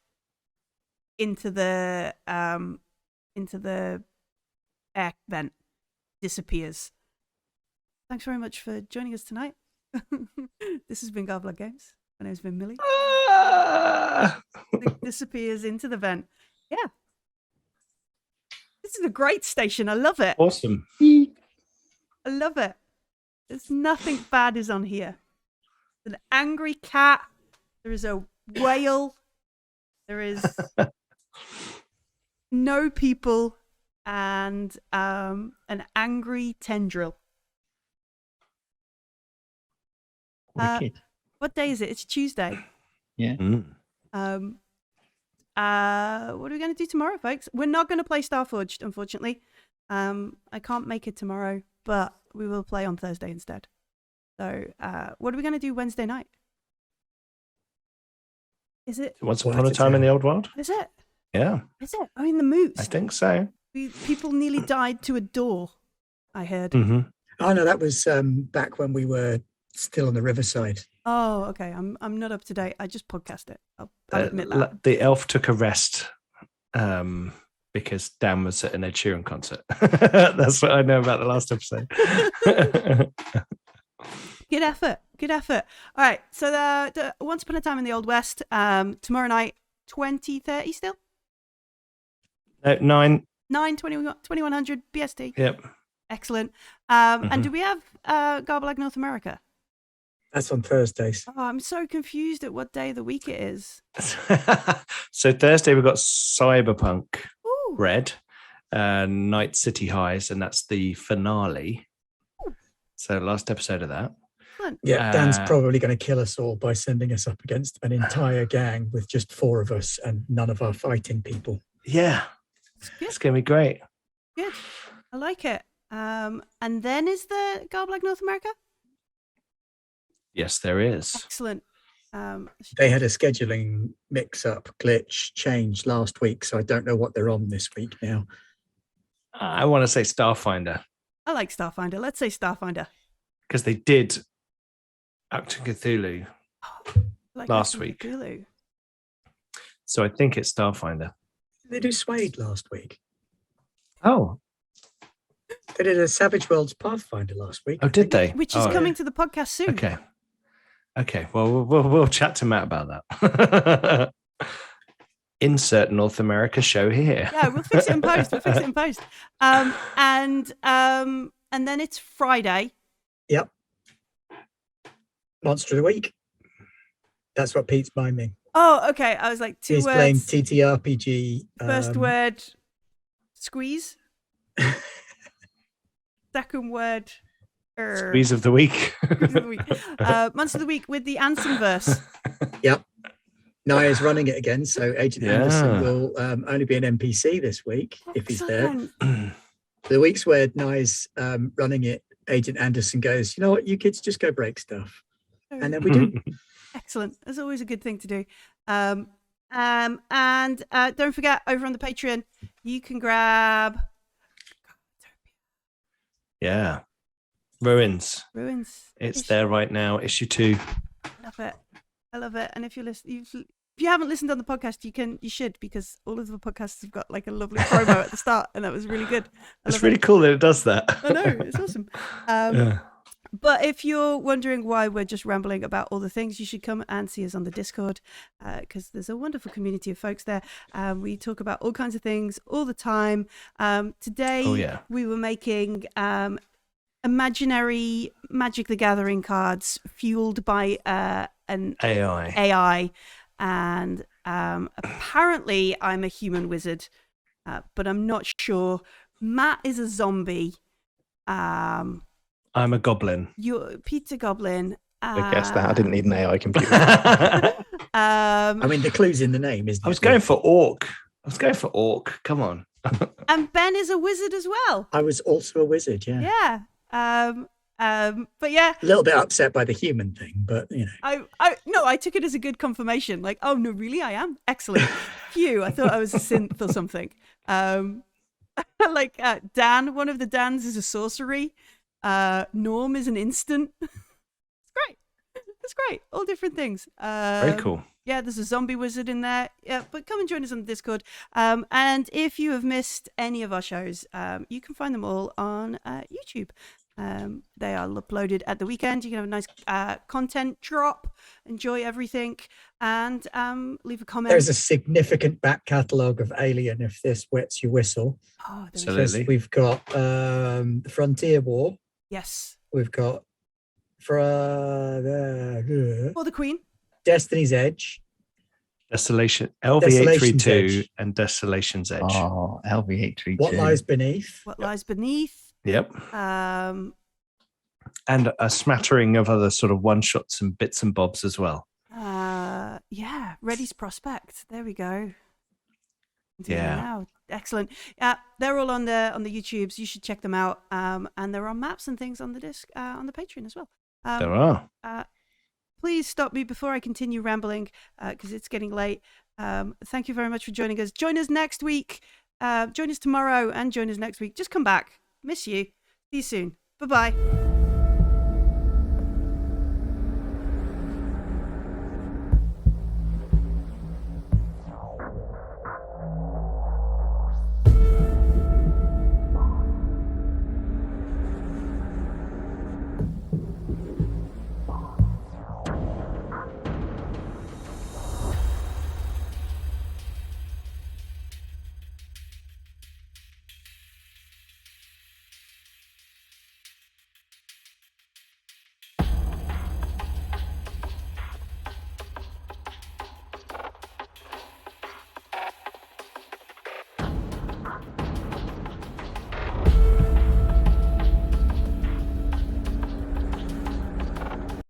into the air vent, disappears. Thanks very much for joining us tonight. This has been Garbler Games. My name's been Millie. It disappears into the vent. Yeah. This is a great station. I love it. Awesome. I love it. There's nothing bad is on here. An angry cat. There is a whale. There is no people and an angry tendril. Wicked. What day is it? It's Tuesday. Yeah. What are we going to do tomorrow, folks? We're not going to play Starforged, unfortunately. I can't make it tomorrow, but we will play on Thursday instead. So, what are we going to do Wednesday night? Is it? Once upon a time in the old world? Is it? Yeah. Is it? Oh, in the Moots. I think so. People nearly died to a door, I heard. Mm-hmm. Oh, no, that was back when we were still on the riverside. Oh, okay. I'm not up to date. I just podcast it. I'll admit that. The elf took a rest because Dan was at an Ed Sheeran concert. That's what I know about the last episode. Good effort. Good effort. All right. So the Once Upon a Time in the Old West, tomorrow night, 20:30 still? No, 9. 2100 BST. Yep. Excellent. And do we have Garbalag North America? That's on Thursdays. Oh, I'm so confused at what day of the week it is. So Thursday we've got Cyberpunk Ooh. Red, Night City Highs, and that's the finale. So last episode of that. Excellent. Yeah, Dan's probably going to kill us all by sending us up against an entire gang with just 4 of us and none of our fighting people. Yeah. Good. It's going to be great. Good. I like it. And then is the Garbalag North America? Yes, there is. Excellent. They had a scheduling mix-up, glitch, change last week, so I don't know what they're on this week now. I want to say Starfinder. I like Starfinder. Let's say Starfinder. Because they did Acton Cthulhu last week. Cthulhu. So I think it's Starfinder. They do Suede last week. Oh. They did a Savage Worlds Pathfinder last week. Oh, did they? Which is coming to the podcast soon. Okay. Well, we'll chat to Matt about that. Insert North America show here. Yeah, we'll fix it in post. And then it's Friday. Yep. Monster of the Week. That's what Pete's miming. Oh, okay. I was like, 2 He's words. playing TTRPG. First word, squeeze. Second word, Squeeze of the week. Monster of the Week with the Anson verse. Yep. Naya's running it again, so Agent Anderson will only be an NPC this week if he's there. The weeks where Naya's running it, Agent Anderson goes, you know what, you kids just go break stuff. And then we do. Excellent. That's always a good thing to do. And don't forget, over on the Patreon, you can grab... Yeah. Ruins. It's there right now. Issue 2. I love it. And if if you haven't listened on the podcast, you should, because all of the podcasts have got like a lovely promo at the start, and that was really good. It's really cool that it does that. I know, it's awesome. But if you're wondering why we're just rambling about all the things, you should come and see us on the Discord, because there's a wonderful community of folks there. We talk about all kinds of things all the time. Today, we were making imaginary Magic the Gathering cards fueled by an AI. And apparently I'm a human wizard, but I'm not sure. Matt is a zombie. I'm a goblin. You're Pete's a goblin. I guess that I didn't need an AI computer. I mean, the clue's in the name, isn't it? I was going for orc. Come on. And Ben is a wizard as well. I was also a wizard, yeah. Yeah. But yeah, a little bit upset by the human thing, but you know, I took it as a good confirmation. Like, oh no, really, I am excellent. Phew, I thought I was a synth or something. Like Dan, one of the Dans is a sorcery. Norm is an instant. It's great. All different things. Very cool. Yeah, there's a zombie wizard in there. Yeah, but come and join us on the Discord. And if you have missed any of our shows, you can find them all on YouTube. They are uploaded at the weekend. You can have a nice content drop, enjoy everything, and leave a comment. There's a significant back catalogue of Alien, if this wets your whistle. Oh, absolutely. We've got the Frontier War. Yes. We've got For the Queen. Destiny's Edge. Desolation. LV832 and Desolation's Edge. Oh, LV832. What Lies Beneath. What Lies Beneath. Yep. And a smattering of other sort of one-shots and bits and bobs as well. Yeah, Reddy's Prospect. There we go. Yeah. Now. Excellent. They're all on the YouTubes. You should check them out. And there are maps and things on the disc on the Patreon as well. There are. Please stop me before I continue rambling, because it's getting late. Thank you very much for joining us. Join us next week. Join us tomorrow and join us next week. Just come back. Miss you. See you soon. Bye-bye.